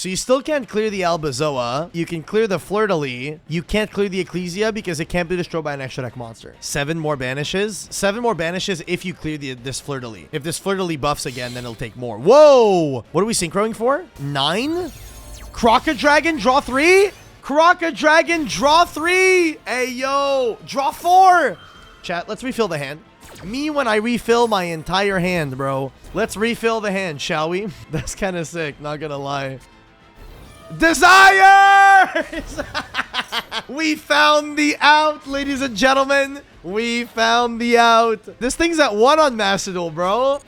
So you still can't clear the Albazoa. You can clear the Fleur-de-Lis. You can't clear the Ecclesia because it can't be destroyed by an extra deck monster. 7 more banishes. 7 more banishes if you clear this Fleur-de-Lis. If this Fleur-de-Lis buffs again, then it'll take more. Whoa! What are we synchroing for? 9? Crocodragon, draw 3? Crocodragon, draw 3! Hey, yo! Draw 4! Chat, let's refill the hand. Me when I refill my entire hand, bro. Let's refill the hand, shall we? That's kind of sick, not gonna lie. Desires! We found the out, ladies and gentlemen. We found the out. This thing's at 1 on Master Duel, bro.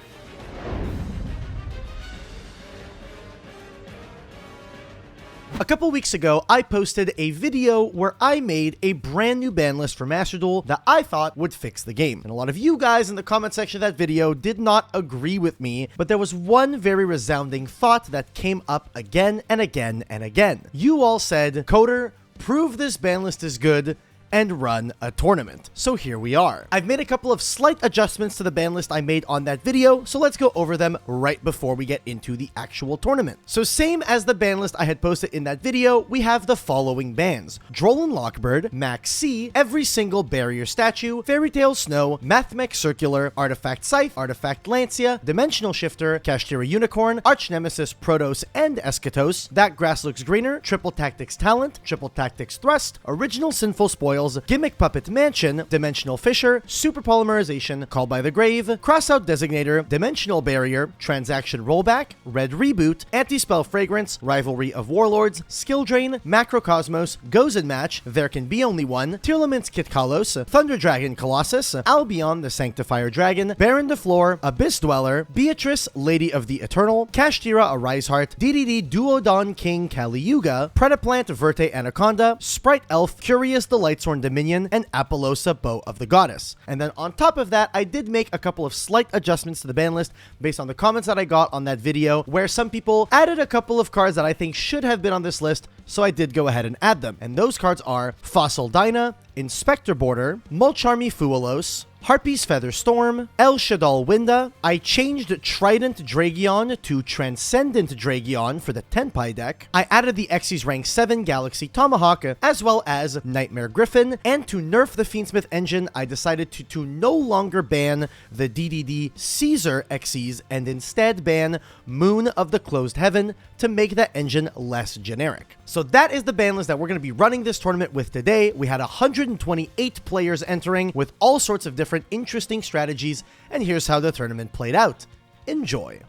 A couple weeks ago, I posted a video where I made a brand new ban list for Master Duel that I thought would fix the game. And a lot of you guys in the comment section of that video did not agree with me, but there was one very resounding thought that came up again and again and again. You all said, Coder, prove this ban list is good and run a tournament. So here we are. I've made a couple of slight adjustments to the ban list I made on that video, so let's go over them right before we get into the actual tournament. So same as the ban list I had posted in that video, we have the following bans: Droll Lockbird, Max C, every single barrier statue, Fairy Tale Snow, Mathmech Circular, Artifact Scythe, Artifact Lancia, Dimensional Shifter, Kashtira Unicorn, Arch Nemesis Protos and Eschatos, That Grass Looks Greener, Triple Tactics Talent, Triple Tactics Thrust, Original Sinful Spoils, Gimmick Puppet Mansion, Dimensional Fisher, Super Polymerization, Call by the Grave, Crossout Designator, Dimensional Barrier, Transaction Rollback, Red Reboot, Anti-Spell Fragrance, Rivalry of Warlords, Skill Drain, Macrocosmos, Goes and Match, There Can Be Only One, Tearlaments Kit Kalos, Thunder Dragon Colossus, Albion the Sanctifier Dragon, Baron de Floor, Abyss Dweller, Beatrice Lady of the Eternal, Kashtira Arise Heart, DDD Duodon King Kali-Yuga, Predaplant Verte Anaconda, Sprite Elf, Curious the Lightsworn Dominion, and Apollosa Bow of the Goddess. And then on top of that, I did make a couple of slight adjustments to the ban list based on the comments that I got on that video, where some people added a couple of cards that I think should have been on this list, so I did go ahead and add them. And those cards are Fossil Dyna, Inspector Border, Mulcharmy Fuelos, Harpy's Feather Storm, El Shadal Winda. I changed Trident Dragion to Transcendent Dragion for the Tenpai deck. I added the Xyz Rank 7 Galaxy Tomahawk, as well as Nightmare Griffin. And to nerf the Fiendsmith engine, I decided to no longer ban the DDD Caesar Xyz and instead ban Moon of the Closed Heaven to make that engine less generic. So that is the ban list that we're going to be running this tournament with today. We had 128 players entering with all sorts of different interesting strategies, and here's how the tournament played out. Enjoy.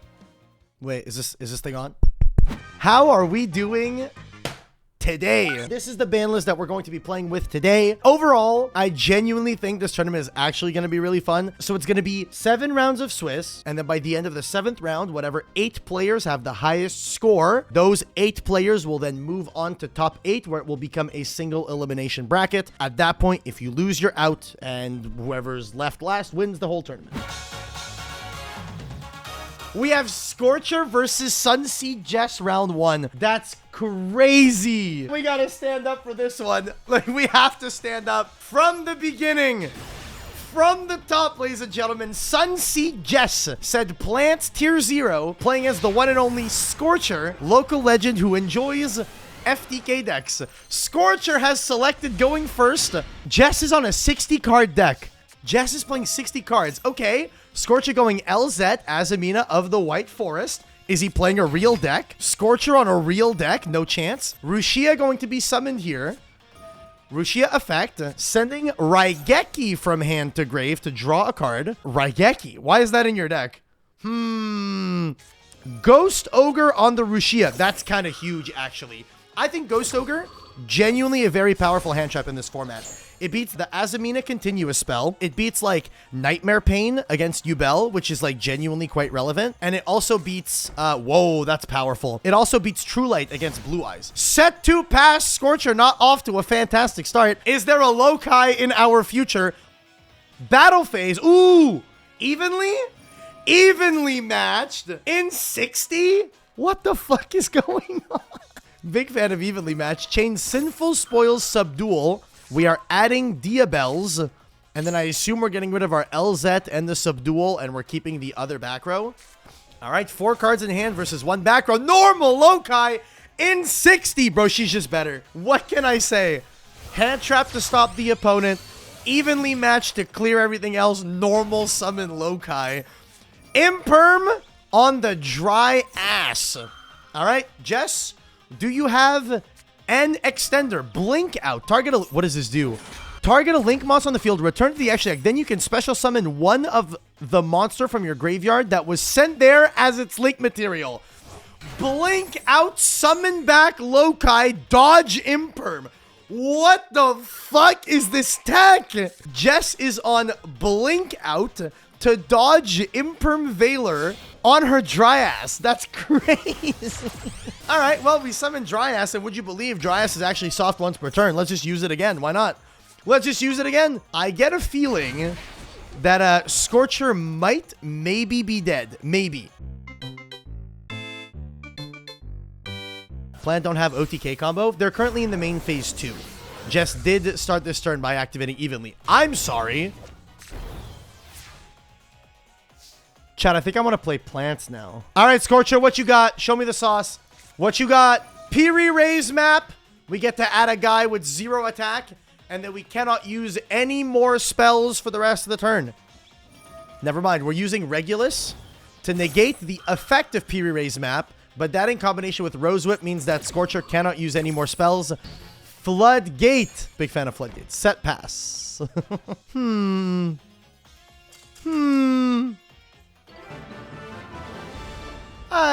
Wait, is this thing on? How are we doing today? This is the ban list that we're going to be playing with today. Overall, I genuinely think this tournament is actually going to be really fun. So it's going to be 7 rounds of Swiss, and then by the end of the 7th round, whatever 8 players have the highest score, those 8 players will then move on to top 8, where it will become a single elimination bracket. At that point, if you lose, you're out, and whoever's left last wins the whole tournament. We have Scorcher versus Sunseed Jess round 1. That's crazy. We gotta stand up for this one. Like, we have to stand up from the beginning. From the top, ladies and gentlemen, Sunseed Jess said Plants Tier 0, playing as the one and only Scorcher, local legend who enjoys FTK decks. Scorcher has selected going first. Jess is on a 60-card deck. Jess is playing 60 cards. Okay. Scorcher going LZ, Azamina of the White Forest. Is he playing a real deck? Scorcher on a real deck? No chance. Rushia going to be summoned here. Rushia effect, sending Raigeki from hand to grave to draw a card. Raigeki, why is that in your deck? Ghost Ogre on the Rushia. That's kind of huge, actually. I think Ghost Ogre, genuinely a very powerful hand trap in this format. It beats the Azamina Continuous spell. It beats, like, Nightmare Pain against Yubel, which is, like, genuinely quite relevant. And it also beats, whoa, that's powerful. It also beats True Light against Blue Eyes. Set to pass. Scorcher not off to a fantastic start. Is there a Lokai in our future? Battle phase. Ooh, evenly matched in 60? What the fuck is going on? Big fan of evenly matched. Chain Sinful Spoils Subdual. We are adding Diabels, and then I assume we're getting rid of our LZ and the Subdual, and we're keeping the other back row. All right, 4 cards in hand versus 1 back row. Normal Lokai In 60, bro, she's just better. What can I say? Hand trap to stop the opponent. Evenly matched to clear everything else. Normal summon Loci. Imperm on the dry ass. All right, Jess, do you have an extender? Blink out. Target a... What does this do? Target a link monster on the field. Return to the action deck. Then you can special summon one of the monster from your graveyard that was sent there as its link material. Blink out, summon back Loci, dodge Imperm. What the fuck is this tech? Jess is on Blink Out to dodge Imperm Veiler on her Dryas. That's crazy. All right, well, we summoned Dryas, and would you believe Dryas is actually soft once per turn? Let's just use it again. Why not? Let's just use it again. I get a feeling that Scorcher might maybe be dead. Maybe. Plant don't have OTK combo. They're currently in the main phase 2. Jess did start this turn by activating evenly. I'm sorry. Chat, I think I want to play plants now. All right, Scorcher, what you got? Show me the sauce. What you got? Piri Raise map. We get to add a guy with 0 attack, and then we cannot use any more spells for the rest of the turn. Never mind. We're using Regulus to negate the effect of Piri Raise map, but that in combination with Rose Whip means that Scorcher cannot use any more spells. Floodgate. Big fan of Floodgate. Set pass.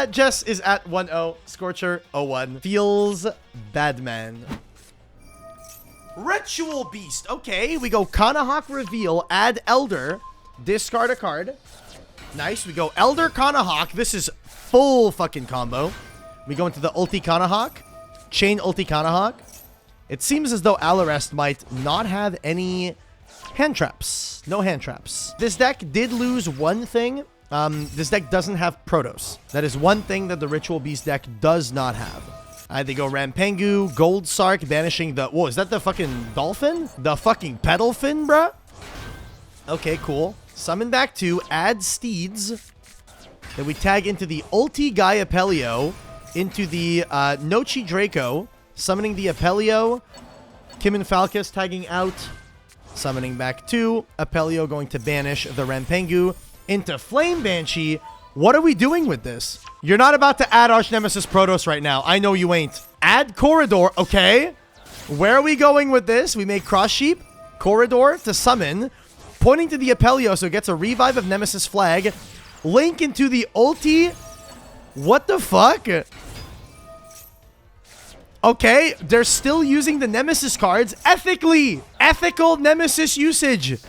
Jess is at 1-0. Scorcher 0-1. Feels bad, man. Ritual Beast. Okay, we go Kanahawk Reveal. Add Elder. Discard a card. Nice. We go Elder Kanahawk. This is full fucking combo. We go into the Ulti Kanahawk. Chain Ulti Kanahawk. It seems as though Alarest might not have any hand traps. No hand traps. This deck did lose one thing. This deck doesn't have Protos. That is one thing that the Ritual Beast deck does not have. They go Rampengu, Gold Sark, banishing the... Whoa, is that the fucking dolphin? The fucking pedal fin, bruh? Okay, cool. Summon back 2, add Steeds. Then we tag into the Ulti Gaia Pelio, into the Nochi Draco, summoning the Apelio, Kim and Falcus tagging out, summoning back 2, Apelio going to banish the Rampengu, into Flame Banshee. What are we doing with this? You're not about to add Arch Nemesis Protoss right now. I know you ain't. Add Corridor. Okay. Where are we going with this? We make Cross Sheep, Corridor to summon, pointing to the Apelio so it gets a revive of Nemesis Flag. Link into the ulti. What the fuck? Okay, they're still using the Nemesis cards ethically. Ethical Nemesis usage.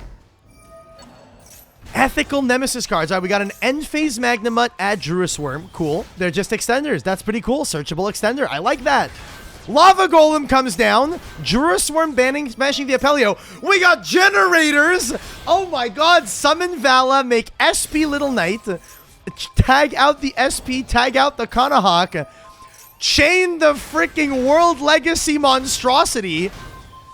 Ethical Nemesis cards. All right, we got an End Phase Magnamut, add Druis Worm. Cool. They're just extenders. That's pretty cool. Searchable extender. I like that. Lava Golem comes down. Druis Worm smashing the Apelio. We got generators. Oh my god. Summon Vala. Make SP Little Knight. Tag out the SP. Tag out the Kanahawk. Chain the freaking World Legacy monstrosity.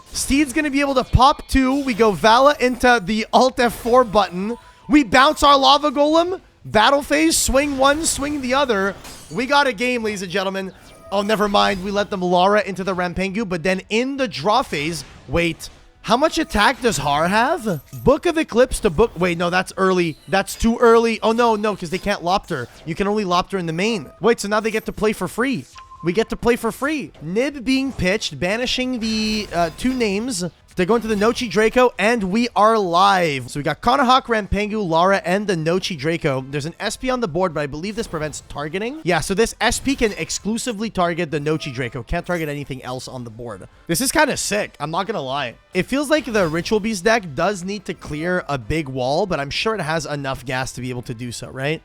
Steed's going to be able to pop 2. We go Vala into the Alt F4 button. We bounce our Lava Golem. Battle phase. Swing one, swing the other. We got a game, ladies and gentlemen. Oh, never mind. We let them Lara into the Rampengu, but then in the draw phase... Wait. How much attack does Har have? Book of Eclipse to book... Wait, no, that's early. That's too early. Oh, no, because they can't Lopter. You can only Lopter in the main. Wait, so now they get to play for free. We get to play for free. Nib being pitched, banishing the 2 names. They're going to the Nochi Draco, and we are live. So we got Kanahawk, Rampengu, Lara, and the Nochi Draco. There's an SP on the board, but I believe this prevents targeting. Yeah, so this SP can exclusively target the Nochi Draco. Can't target anything else on the board. This is kind of sick. I'm not going to lie. It feels like the Ritual Beast deck does need to clear a big wall, but I'm sure it has enough gas to be able to do so, right?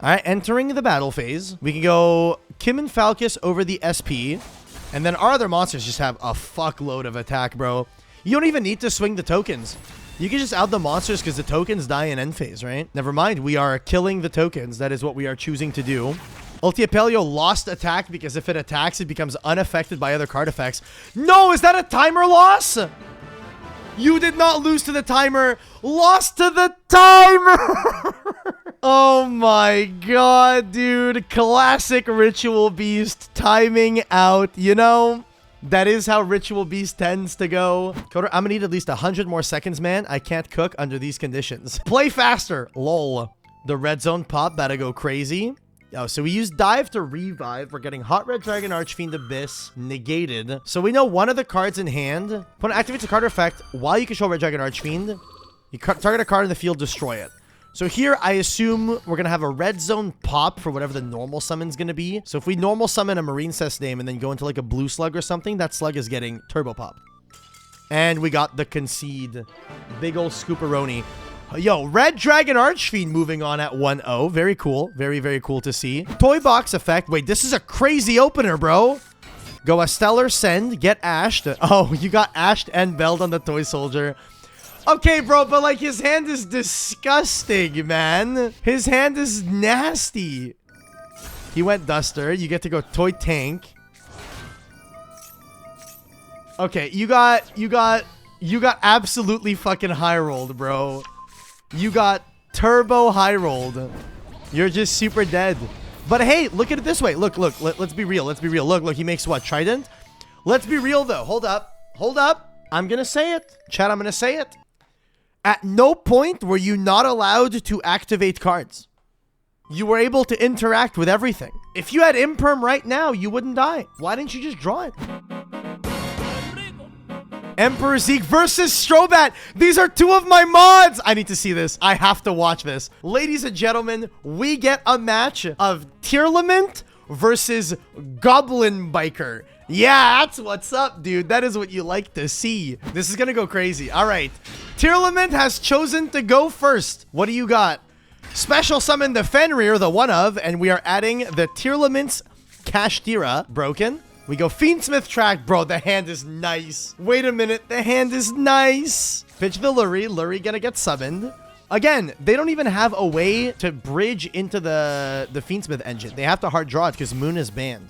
All right, entering the battle phase. We can go Kim and Falcus over the SP. And then our other monsters just have a fuckload of attack, bro. You don't even need to swing the tokens. You can just out the monsters because the tokens die in end phase, right? Never mind. We are killing the tokens. That is what we are choosing to do. Ulti Apelio lost attack because if it attacks, it becomes unaffected by other card effects. No, is that a timer loss? You did not lose to the timer. Lost to the timer. Oh my god, dude. Classic Ritual Beast timing out. You know, that is how Ritual Beast tends to go. Coder, I'm gonna need at least 100 more seconds, man. I can't cook under these conditions. Play faster. Lol. The red zone pop better go crazy. Oh, so we use dive to revive. We're getting Hot Red Dragon Archfiend Abyss negated. So we know one of the cards in hand. Opponent activates a card effect while you control Red Dragon Archfiend. You target a card in the field, destroy it. So here, I assume we're going to have a red zone pop for whatever the normal summon's going to be. So if we normal summon a Marine Cess name and then go into like a blue slug or something, that slug is getting turbo pop. And we got the concede. Big ol' scooperoni. Yo, Red Dragon Archfiend moving on at 1-0. Very cool. Very, very cool to see. Toy box effect. Wait, this is a crazy opener, bro. Go a Stellar Send. Get ashed. Oh, you got ashed and belled on the Toy Soldier. Okay, bro, but like his hand is disgusting, man. His hand is nasty. He went Duster. You get to go Toy Tank. Okay, you got absolutely fucking high rolled, bro. You got turbo high rolled. You're just super dead. But hey, look at it this way. Look, let's be real. Let's be real. Look, he makes what? Trident? Let's be real though. Hold up. I'm gonna say it. Chat, I'm gonna say it. At no point were you not allowed to activate cards. You were able to interact with everything. If you had Imperm right now, you wouldn't die. Why didn't you just draw it? Emperor Zeke versus Strobat. These are two of my mods. I need to see this. I have to watch this. Ladies and gentlemen, we get a match of Tearlaments versus Goblin Biker. Yeah, that's what's up, dude. That is what you like to see. This is gonna go crazy. All right. Tearlaments has chosen to go first. What do you got? Special summon the Fenrir, the one of, and we are adding the Tearlaments Kashtira. Broken. We go Fiendsmith track. Bro, the hand is nice. Wait a minute. The hand is nice. Pitch the Lurie. Lurie gonna get summoned. Again, they don't even have a way to bridge into the Fiendsmith engine. They have to hard draw it because Moon is banned.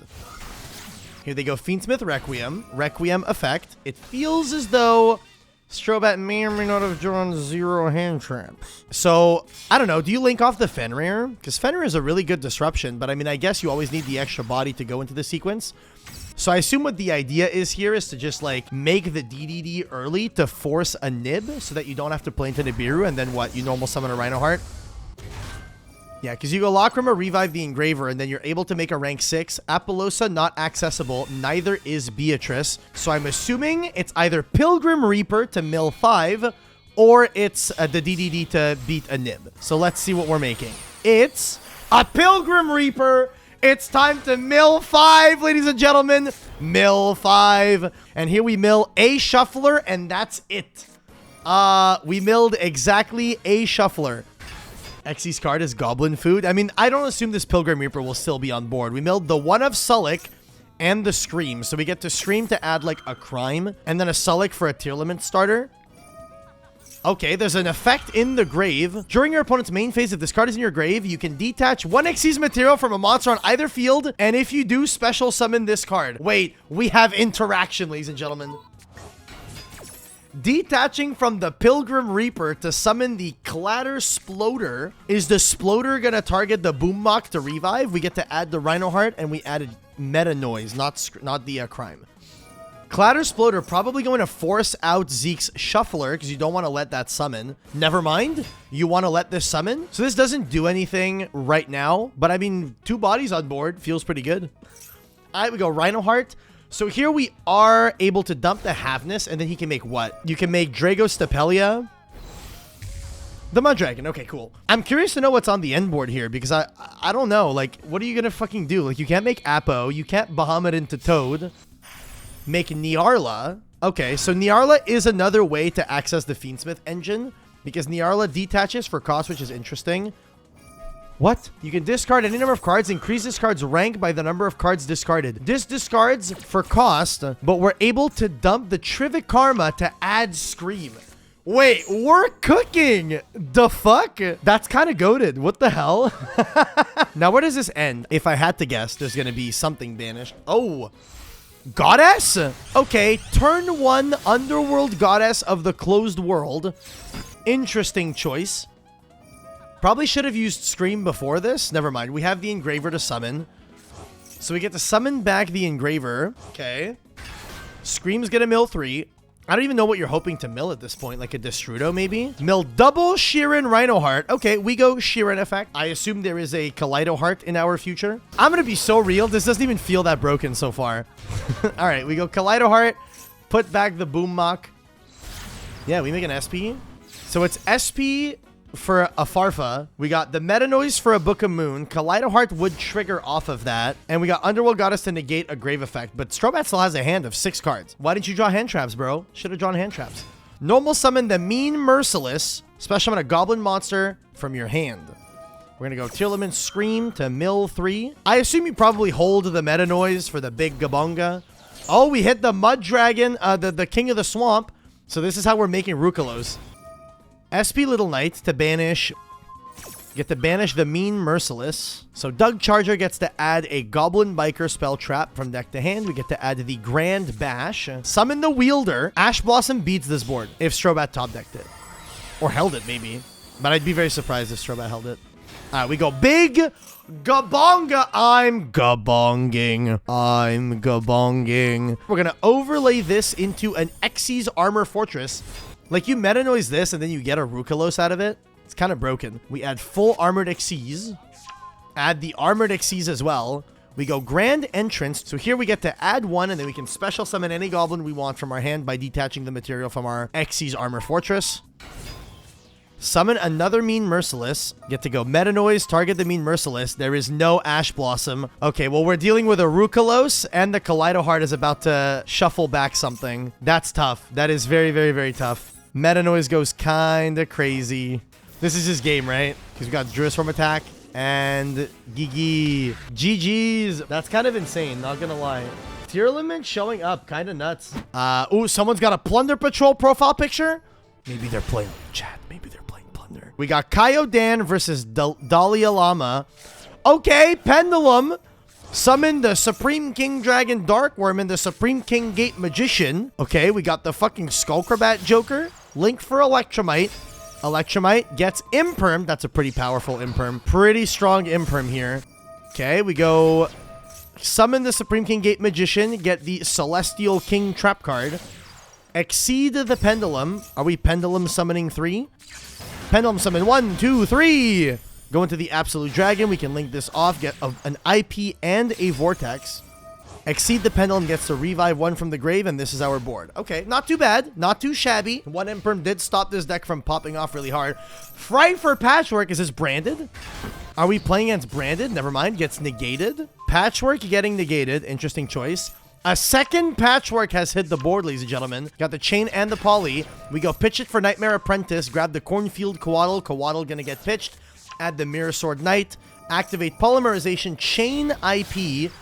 Here they go. Fiendsmith Requiem. Requiem effect. It feels as though Strobat may or may not have drawn 0 hand traps. So, I don't know. Do you link off the Fenrir? Because Fenrir is a really good disruption, but I mean, I guess you always need the extra body to go into the sequence. So I assume what the idea is here is to just like make the DDD early to force a nib so that you don't have to play into Nibiru, and then what? You normal summon a Rhino Heart? Yeah, because you go Lacrima, revive the Engraver, and then you're able to make a rank 6. Apollosa not accessible. Neither is Beatrice. So I'm assuming it's either Pilgrim Reaper to mill 5, or it's the DDD to beat a nib. So let's see what we're making. It's a Pilgrim Reaper. It's time to mill 5, ladies and gentlemen. Mill 5. And here we mill a Shuffler, and that's it. We milled exactly a Shuffler. Xy's card is Goblin Food. I mean, I don't assume this Pilgrim Reaper will still be on board. We milled the one of Sullick and the Scream. So we get to Scream to add like a Crime, and then a Sullick for a Tearlaments starter. Okay, there's an effect in the grave. During your opponent's main phase, if this card is in your grave, you can detach one Xyz material from a monster on either field, and if you do, special summon this card. Wait, we have interaction, ladies and gentlemen. Detaching from the Pilgrim Reaper to summon the Clatter Sploder. Is the Sploder gonna target the Boommock to revive? We get to add the Rhino Heart, and we added Meta Noise, not the Crime. Clatter Sploder probably going to force out Zeke's Shuffler because you don't want to let that summon. Never mind. You want to let this summon. So this doesn't do anything right now, but I mean, 2 bodies on board feels pretty good. All right, we go Rhino Heart. So here we are able to dump the Havness, and then he can make what? You can make Drago Stapelia. The Mud Dragon. Okay, cool. I'm curious to know what's on the end board here, because I don't know. Like, what are you going to fucking do? Like, you can't make Apo. You can't Bahamut into Toad. Make Nyarla. Okay, so Nyarla is another way to access the Fiendsmith engine, because Nyarla detaches for cost, which is interesting. What? You can discard any number of cards, increase this card's rank by the number of cards discarded. This discards for cost, but we're able to dump the Trivikarma to add Scream. Wait, we're cooking! The fuck? That's kind of goated. What the hell? Now, where does this end? If I had to guess, there's going to be something banished. Oh, Goddess? Okay, turn 1 Underworld Goddess of the Closed World. Interesting choice. Probably should have used Scream before this. Never mind. We have the Engraver to summon. So we get to summon back the Engraver. Okay. Scream's gonna mill 3. I don't even know what you're hoping to mill at this point. Like a Destrudo, maybe? Mill double Sheeran Rhinoheart. Okay, we go Sheeran effect. I assume there is a Kaleido Heart in our future. I'm gonna be so real. This doesn't even feel that broken so far. All right, we go Kaleido Heart. Put back the Boom Mock. Yeah, we make an SP. So it's SP for a Farfa. We got the Meta Noise for a Book of Moon. Kaleido Heart would trigger off of that. And we got Underworld Goddess to negate a Grave effect. But Strobat still has a hand of 6 cards. Why didn't you draw hand traps, bro? Should have drawn hand traps. Normal summon the Mean Merciless. Special summon a Goblin Monster from your hand. We're going to go Tearlaments Scream to mill 3. I assume you probably hold the Meta Noise for the big Gabonga. Oh, we hit the Mud Dragon, the King of the Swamp. So this is how we're making Rukalos. SP Little Knight to banish. Get to banish the Mean Merciless. So Doug Charger gets to add a Goblin Biker spell trap from deck to hand. We get to add the Grand Bash. Summon the Wielder. Ash Blossom beats this board if Strobat top decked it. Or held it, maybe. But I'd be very surprised if Strobat held it. All right, we go big Gabonga. I'm Gabonging. I'm Gabonging. We're going to overlay this into an Xyz Armor Fortress. Like, you Meta Noise this, and then you get a Rukalos out of it. It's kind of broken. We add full Armored Xyz. Add the Armored Xyz as well. We go Grand Entrance. So here we get to add 1, and then we can special summon any goblin we want from our hand by detaching the material from our Xyz Armor Fortress. Summon another Mean Merciless. Get to go Meta Noise, target the Mean Merciless. There is no Ash Blossom. Okay, well, we're dealing with a Rukalos, and the Kaleido Heart is about to shuffle back something. That's tough. That is very, very, very tough. Meta Noise goes kind of crazy. This is his game, right? Because we got Druisform Attack and Gigi. GG's. That's kind of insane, not gonna lie. Tearlaments showing up, kind of nuts. Ooh, someone's got a Plunder Patrol profile picture? Maybe they're playing chat. Maybe they're playing Plunder. We got Kaiodan versus Dahlia Lama. Okay, Pendulum. Summon the Supreme King Dragon Darkworm and the Supreme King Gate Magician. Okay, we got the fucking Skullcrabat Joker. Link for Electromite. Electromite gets Imperm. That's a pretty powerful Imperm. Pretty strong Imperm here. Okay, we go summon the Supreme King Gate Magician. Get the Celestial King Trap card. Exceed the Pendulum. Are we Pendulum summoning 3? Pendulum summon 1, 2, 3. Go into the Absolute Dragon. We can link this off. Get an IP and a Vortex. Exceed the Pendulum gets to revive 1 from the grave, and this is our board. Okay, not too bad. Not too shabby. 1 Imperm did stop this deck from popping off really hard. Fright for Patchwork. Is this branded? Are we playing against branded? Never mind. Gets negated. Patchwork getting negated. Interesting choice. A second Patchwork has hit the board, ladies and gentlemen. Got the Chain and the Poly. We go pitch it for Nightmare Apprentice. Grab the Cornfield Coatl. Coatl gonna get pitched. Add the Mirror Sword Knight. Activate Polymerization. Chain IP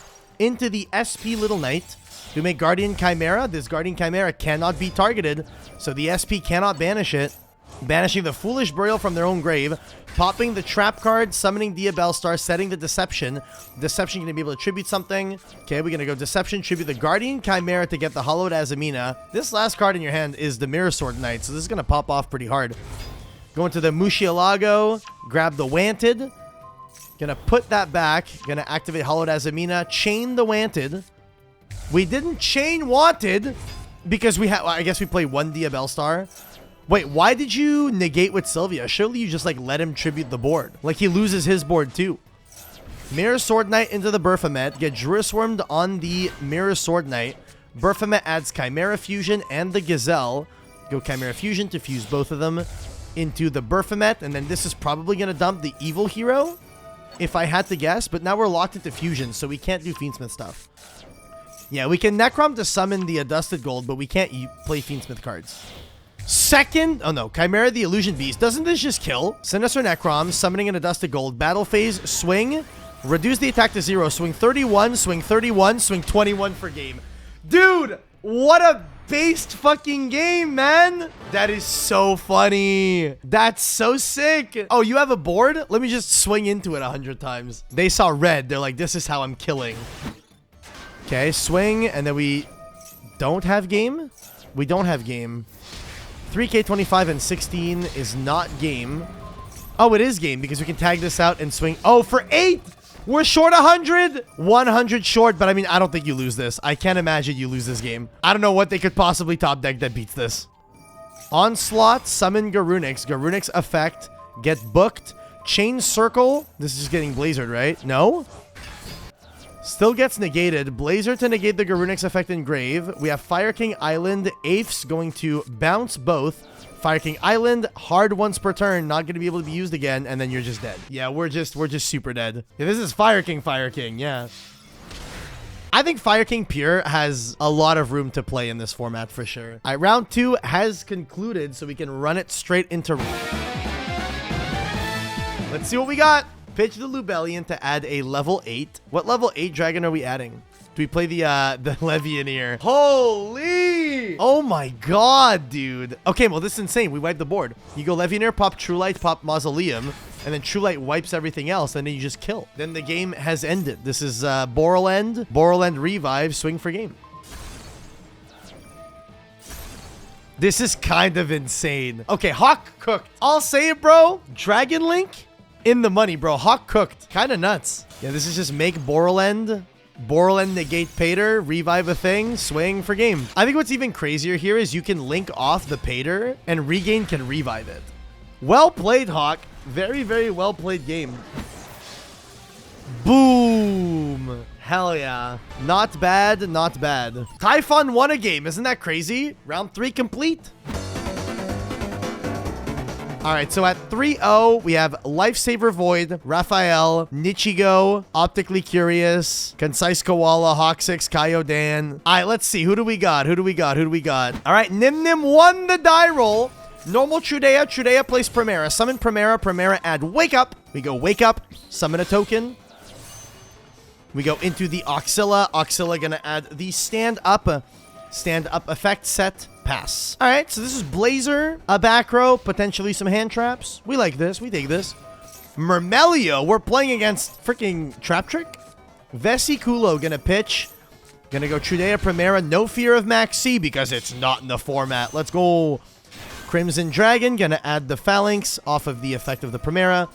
into the SP Little Knight. We make Guardian Chimera. This Guardian Chimera cannot be targeted, so the SP cannot banish it. Banishing the Foolish Burial from their own grave. Popping the Trap card, summoning Diabellstar, setting the Deception. Deception going to be able to tribute something. Okay, we're going to go Deception, tribute the Guardian Chimera to get the Hollowed Azamina. This last card in your hand is the Mirror Sword Knight, so this is going to pop off pretty hard. Go into the Mushialago, grab the Wanted. Gonna put that back. Gonna activate Hollowed Azamina. Chain the Wanted. We didn't chain Wanted because we had. I guess we play 1 Diabellstar. Wait, why did you negate with Sylvia? Surely you just like let him tribute the board. Like he loses his board too. Mirror Sword Knight into the Baphomet. Get Druiswormed on the Mirror Sword Knight. Baphomet adds Chimera Fusion and the Gazelle. Go Chimera Fusion to fuse both of them into the Baphomet. And then this is probably gonna dump the Evil Hero, if I had to guess, but now we're locked into fusion, so we can't do Fiendsmith stuff. Yeah, we can Necrom to summon the Adusted Gold, but we can't play Fiendsmith cards. Second, oh no, Chimera the Illusion Beast. Doesn't this just kill? Sinister Necrom, summoning an Adusted Gold. Battle phase, swing, reduce the attack to 0, swing 31, swing 31, swing 21 for game. Dude, what a based fucking game, man. That is so funny. That's so sick. Oh, you have a board? Let me just swing into it 100 times. They saw red. They're like, this is how I'm killing. Okay, swing, and then we don't have game. We don't have game. 3K25 and 16 is not game. Oh, it is game because we can tag this out and swing. Oh, for 8. We're short 100. 100 short, but I mean, I don't think you lose this. I can't imagine you lose this game. I don't know what they could possibly top deck that beats this. Onslaught, summon Garunix. Garunix effect, get booked. Chain Circle. This is just getting blazered, right? No? Still gets negated. Blazer to negate the Garunix effect in Grave. We have Fire King Island. Apes going to bounce both. Fire King Island, hard once per turn, not going to be able to be used again, and then you're just dead. Yeah, we're just super dead. Yeah, this is Fire King, yeah. I think Fire King Pure has a lot of room to play in this format for sure. All right, round 2 has concluded, so we can run it straight into... Let's see what we got. Pitch the Lubellion to add a level 8. What level 8 dragon are we adding? Do we play the Levianeer? Holy! Oh my god, dude. Okay, well, this is insane. We wipe the board. You go Levianeer, pop True Light, pop Mausoleum, and then True Light wipes everything else, and then you just kill. Then the game has ended. This is Borrel End Revive, swing for game. This is kind of insane. Okay, Hawk cooked. I'll say it, bro. Dragon Link in the money, bro. Hawk cooked. Kind of nuts. Yeah, this is just make Borrel End negate Pater, revive a thing, swing for game. I think what's even crazier here is you can link off the Pater and Regain can revive it. Well played, Hawk. Very, very well played game. Boom. Hell yeah. Not bad, not bad. Typhon won a game. Isn't that crazy? Round 3 complete. All right, so at 3-0, we have Lifesaver Void, Raphael, Nichigo, Optically Curious, Concise Koala, Hawk6, Kaiodan. All right, let's see. Who do we got? All right, Nim Nim won the die roll. Normal Trudea plays Primera. Summon Primera, add Wake Up. We go Wake Up, summon a token. We go into the Auxilla gonna add the Stand Up effect set. Pass. All right, so this is Blazer, a back row, potentially some hand traps. We like this. We dig this. Mermelio, we're playing against freaking Trap Trick. Vesikulo gonna pitch. Gonna go Trudea Primera, no fear of Maxi because it's not in the format. Let's go. Crimson Dragon, gonna add the Phalanx off of the effect of the Primera.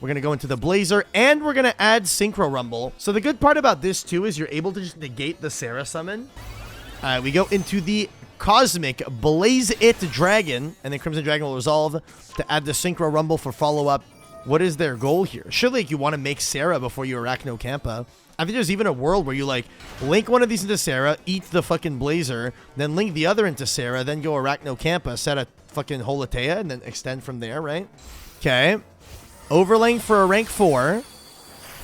We're gonna go into the Blazer, and we're gonna add Synchro Rumble. So the good part about this, too, is you're able to just negate the Sarah summon. All right, we go into the Cosmic Blaze It Dragon, and then Crimson Dragon will resolve to add the Synchro Rumble for follow-up. What is their goal here? Surely you want to make Sarah before you Arachno Kappa. I think there's even a world where you, like, link one of these into Sarah, eat the fucking Blazer, then link the other into Sarah, then go Arachno Kappa, set a fucking Holatea, and then extend from there, right? Okay. Overlaying for a rank 4.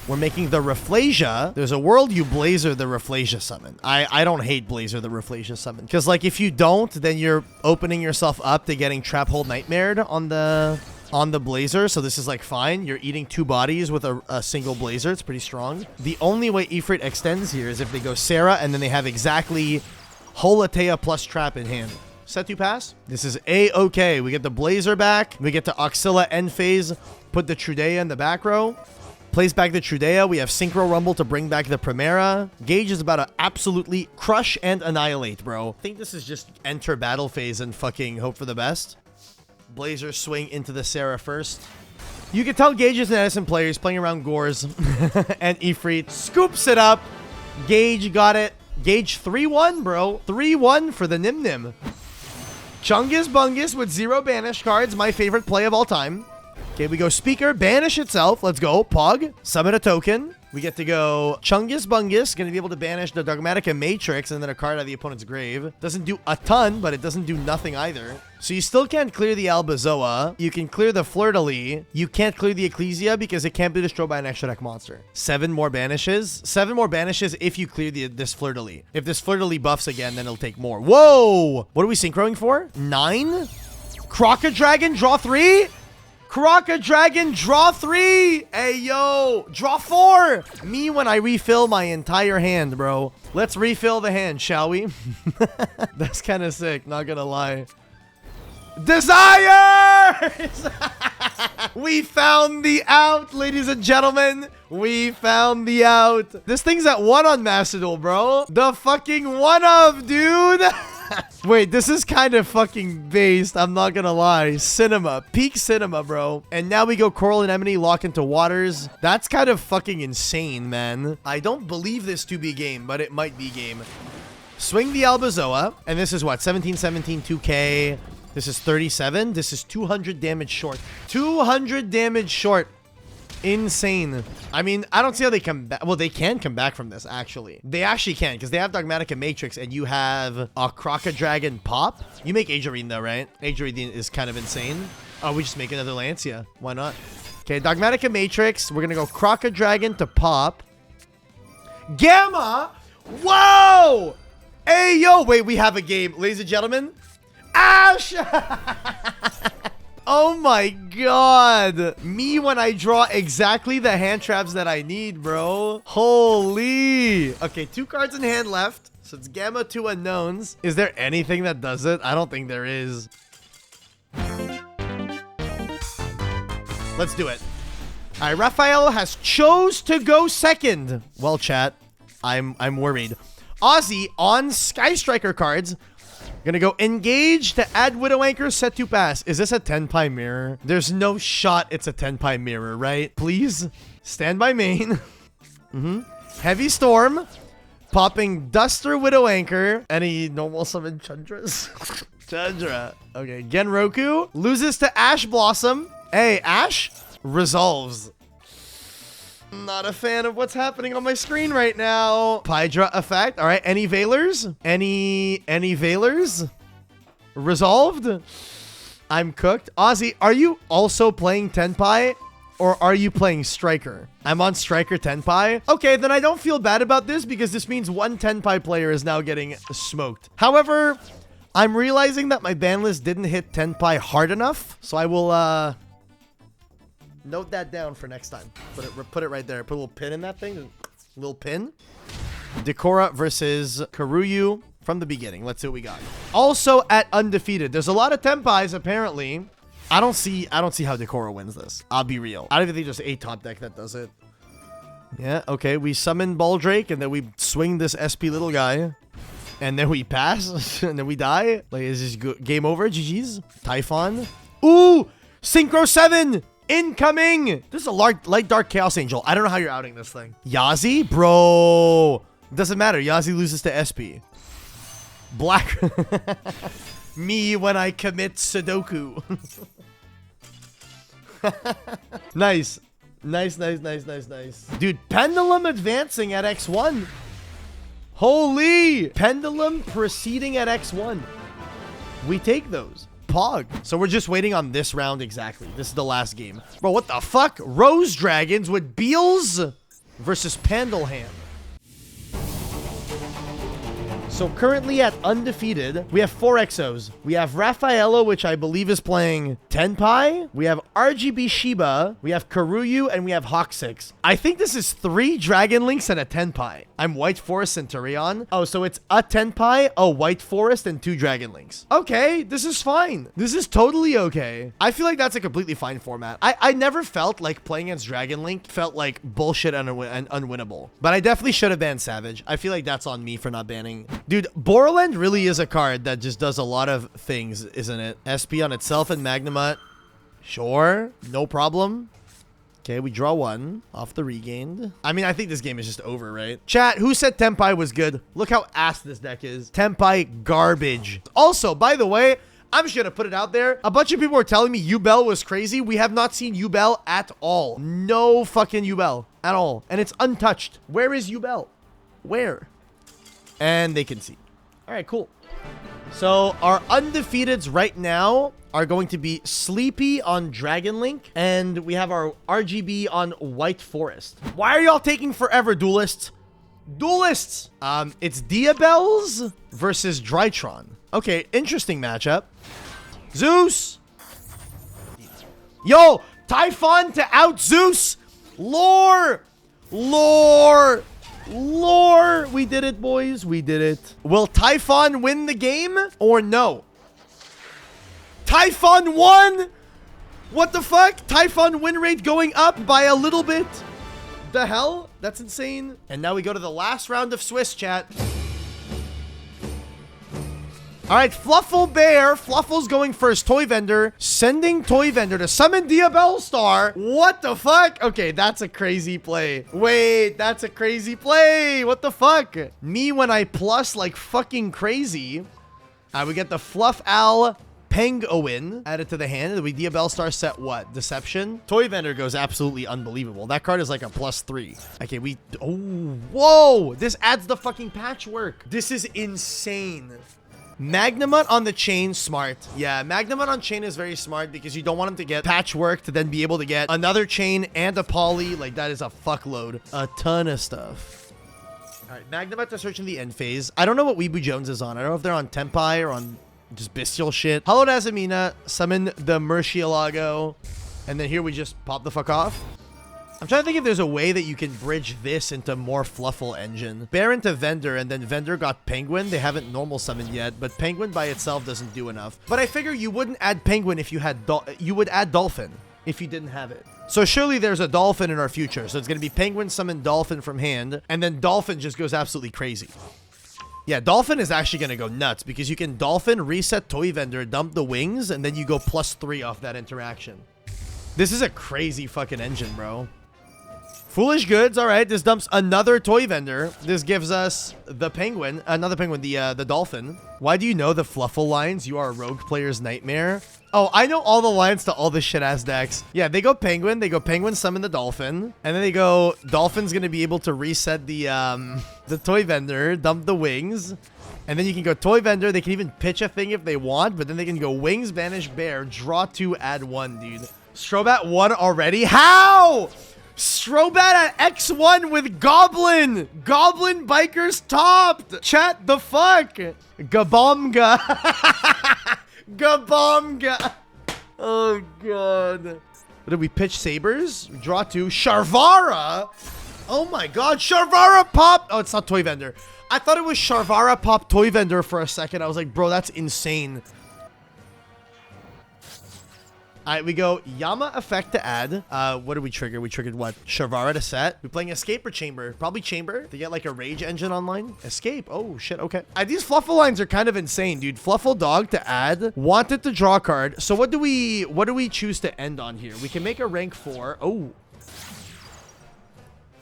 We're making the Rafflesia. There's a world you Blazer the Rafflesia summon. I don't hate Blazer the Rafflesia summon. Because, like, if you don't, then you're opening yourself up to getting Trap Hold Nightmared on the Blazer. So this is, like, fine. You're eating 2 bodies with a single Blazer. It's pretty strong. The only way Ifrit extends here is if they go Sarah and then they have exactly Holatea plus Trap in hand. Set to pass. This is A-okay. We get the Blazer back. We get to Auxilla end phase. Put the Trudea in the back row. Plays back the Trudea. We have Synchro Rumble to bring back the Primera. Gage is about to absolutely crush and annihilate, bro. I think this is just enter battle phase and fucking hope for the best. Blazer swing into the Sarah first. You can tell Gage is an Edison player. He's playing around Gores. And Ifrit scoops it up. Gage got it. Gage 3-1, bro. 3-1 for the Nim Nim. Chungus Bungus with 0 banish cards. My favorite play of all time. Okay, we go Speaker, banish itself. Let's go. Pog, summon a token. We get to go Chungus Bungus, going to be able to banish the Dogmatica Matrix and then a card out of the opponent's grave. Doesn't do a ton, but it doesn't do nothing either. So you still can't clear the Albazoa. You can clear the Fleur-de-Lis. You can't clear the Ecclesia because it can't be destroyed by an extra deck monster. 7 more banishes. 7 more banishes if you clear this Fleur-de-Lis. If this Fleur-de-Lis buffs again, then it'll take more. Whoa! What are we synchroing for? 9? Croca Dragon, draw 3? Croca Dragon, draw 3. Hey, yo. Draw 4. Me when I refill my entire hand, bro. Let's refill the hand, shall we? That's kind of sick, not gonna lie. Desires! We found the out, ladies and gentlemen. We found the out. This thing's at 1 on Master Duel, bro. The fucking 1 of, dude. Wait, this is kind of fucking based. I'm not gonna lie. Cinema. Peak cinema, bro. And now we go Coral Anemone, lock into waters. That's kind of fucking insane, man. I don't believe this to be game, but it might be game. Swing the Albazoa. And this is what? 17, 17, 2K. This is 37. This is 200 damage short. 200 damage short. Insane. I mean, I don't see how they come back. Well, they can come back from this, actually. They actually can, because they have Dogmatica Matrix, and you have a Crocodragon pop. You make Agerine, though, right? Agerine is kind of insane. Oh, we just make another Lancia. Why not? Okay, Dogmatica Matrix. We're going to go Crocodragon to pop. Gamma! Whoa! Hey, yo! Wait, we have a game. Ladies and gentlemen. Ash! Oh my god. Me when I draw exactly the hand traps that I need, bro. Holy. Okay, 2 cards in hand left. So it's Gamma, 2 unknowns. Is there anything that does it? I don't think there is. Let's do it. All right, Raphael has chose to go second. Well, chat, I'm worried. Ozzy on Sky Striker cards. Gonna go engage to add Widow Anchor, set to pass. Is this a Tenpai mirror? There's no shot it's a Tenpai mirror, right? Please stand by main. Heavy Storm. Popping Duster, Widow Anchor. Any normal summon Chandras? Chandra. Okay, Genroku. Loses to Ash Blossom. Hey, Ash resolves. Not a fan of what's happening on my screen right now. Pydra effect. All right. Any Veilers? Any Veilers? Resolved? I'm cooked. Ozzy, are you also playing Tenpai? Or are you playing Striker? I'm on Striker Tenpai. Okay, then I don't feel bad about this because this means one Tenpai player is now getting smoked. However, I'm realizing that my ban list didn't hit Tenpai hard enough. So I will, note that down for next time. Put it right there. Put a little pin in that thing. A little pin. Decora versus Karuyu from the beginning. Let's see what we got. Also at undefeated. There's a lot of Tenpais apparently. I don't see how Decora wins this. I'll be real. I don't even think there's a top deck that does it. Yeah, okay. We summon Baldrake and then we swing this SP little guy. And then we pass. And then we die. Like, is this good? Game over? GG's. Typhon. Ooh! Synchro 7! Incoming! This is a light dark Chaos Angel. I don't know how you're outing this thing. Yazi? Bro. Doesn't matter. Yazi loses to SP. Black. Me when I commit Sudoku. Nice. Nice. Dude, Pendulum advancing at X1. Holy! Pendulum proceeding at X1. We take those. Pog. So we're just waiting on this round exactly. This is the last game. Bro, what the fuck? Rose Dragons with Beals versus Pandalham. So currently at undefeated, we have 4 Exos. We have Raffaello, which I believe is playing Tenpai. We have RGB Shiba. We have Karuyu, and we have Hawk6. I think this is 3 Dragon Links and a Tenpai. I'm White Forest Centurion. Oh, so it's a Tenpai, a White Forest, and 2 Dragon Links. Okay, this is fine. This is totally okay. I feel like that's a completely fine format. I never felt like playing against Dragon Link felt like bullshit and unwinnable. But I definitely should have banned Savage. I feel like that's on me for not banning. Dude, Borland really is a card that just does a lot of things, isn't it? SP on itself and Magnemite. Sure, no problem. Okay, we draw 1 off the regained. I mean, I think this game is just over, right? Chat, who said Tenpai was good? Look how ass this deck is. Tenpai garbage. Also, by the way, I'm just gonna put it out there. A bunch of people were telling me Yubel was crazy. We have not seen Yubel at all. No fucking Yubel at all. And it's untouched. Where is Yubel? Where? And they can see. All right, cool. So our undefeateds right now are going to be Sleepy on Dragon Link, and we have our RGB on White Forest. Why are y'all taking forever, duelists? Duelists! It's Diabells versus Drytron. Okay, interesting matchup. Zeus! Yo, Typhon to out Zeus! Lore! We did it, boys. We did it. Will Typhon win the game or no? Typhon won? What the fuck? Typhon win rate going up by a little bit? The hell? That's insane. And now we go to the last round of Swiss, chat. All right, Fluffle Bear. Fluffle's going first. Toy Vendor. Sending Toy Vendor to summon Diabell Star. What the fuck? Okay, that's a crazy play. Wait, that's a crazy play. What the fuck? Me when I plus like fucking crazy. All right, we get the Fluff Owl Penguin added to the hand. We Diabell Star set what? Deception. Toy Vendor goes absolutely unbelievable. That card is like a +3. Okay, we... Oh, whoa! This adds the fucking patchwork. This is insane. Magnamut on the chain, smart. Yeah, Magnamut on chain is very smart because you don't want him to get patchwork to then be able to get another chain and a poly. Like, that is a fuckload. A ton of stuff. All right, Magnamut to search in the end phase. I don't know what Weebu Jones is on. I don't know if they're on Tenpai or on just bestial shit. Hallowed Azamina, summon the Murcielago, and then here we just pop the fuck off. I'm trying to think if there's a way that you can bridge this into more Fluffle engine. Bear into Vendor, and then Vendor got Penguin. They haven't normal summoned yet, but Penguin by itself doesn't do enough. But I figure you wouldn't add Penguin if you had... You would add Dolphin if you didn't have it. So surely there's a Dolphin in our future. So it's going to be Penguin summon Dolphin from hand, and then Dolphin just goes absolutely crazy. Yeah, Dolphin is actually going to go nuts because you can Dolphin, reset Toy Vendor, dump the wings, and then you go +3 off that interaction. This is a crazy fucking engine, bro. Foolish Goods. All right, this dumps another Toy Vendor. This gives us the Penguin, another Penguin, the Dolphin. Why do you know the Fluffle lines? You are a rogue player's nightmare. Oh, I know all the lines to all the shit-ass decks. Yeah, they go Penguin, summon the Dolphin, and then they go, Dolphin's gonna be able to reset the Toy Vendor, dump the wings, and then you can go Toy Vendor. They can even pitch a thing if they want, but then they can go Wings, Banish Bear, draw 2, add 1, dude. Strobat 1 already? How? Strobat at X1 with Goblin! Goblin Bikers topped! Chat, the fuck? Gabomga. Gabomga. Oh, God. What did we pitch? Sabers? Draw 2. Sharvara? Oh, my God. Sharvara pop. Oh, it's not Toy Vendor. I thought it was Sharvara pop Toy Vendor for a second. I was like, bro, that's insane. All right, we go Yama effect to add. What did we trigger? We triggered what? Sharvara to set. We playing Escape or Chamber? Probably Chamber. To get like a Rage engine online. Escape. Oh, shit. Okay. These Fluffle lines are kind of insane, dude. Fluffle Dog to add. Wanted to draw a card. So what do we choose to end on here? We can make a rank 4. Oh.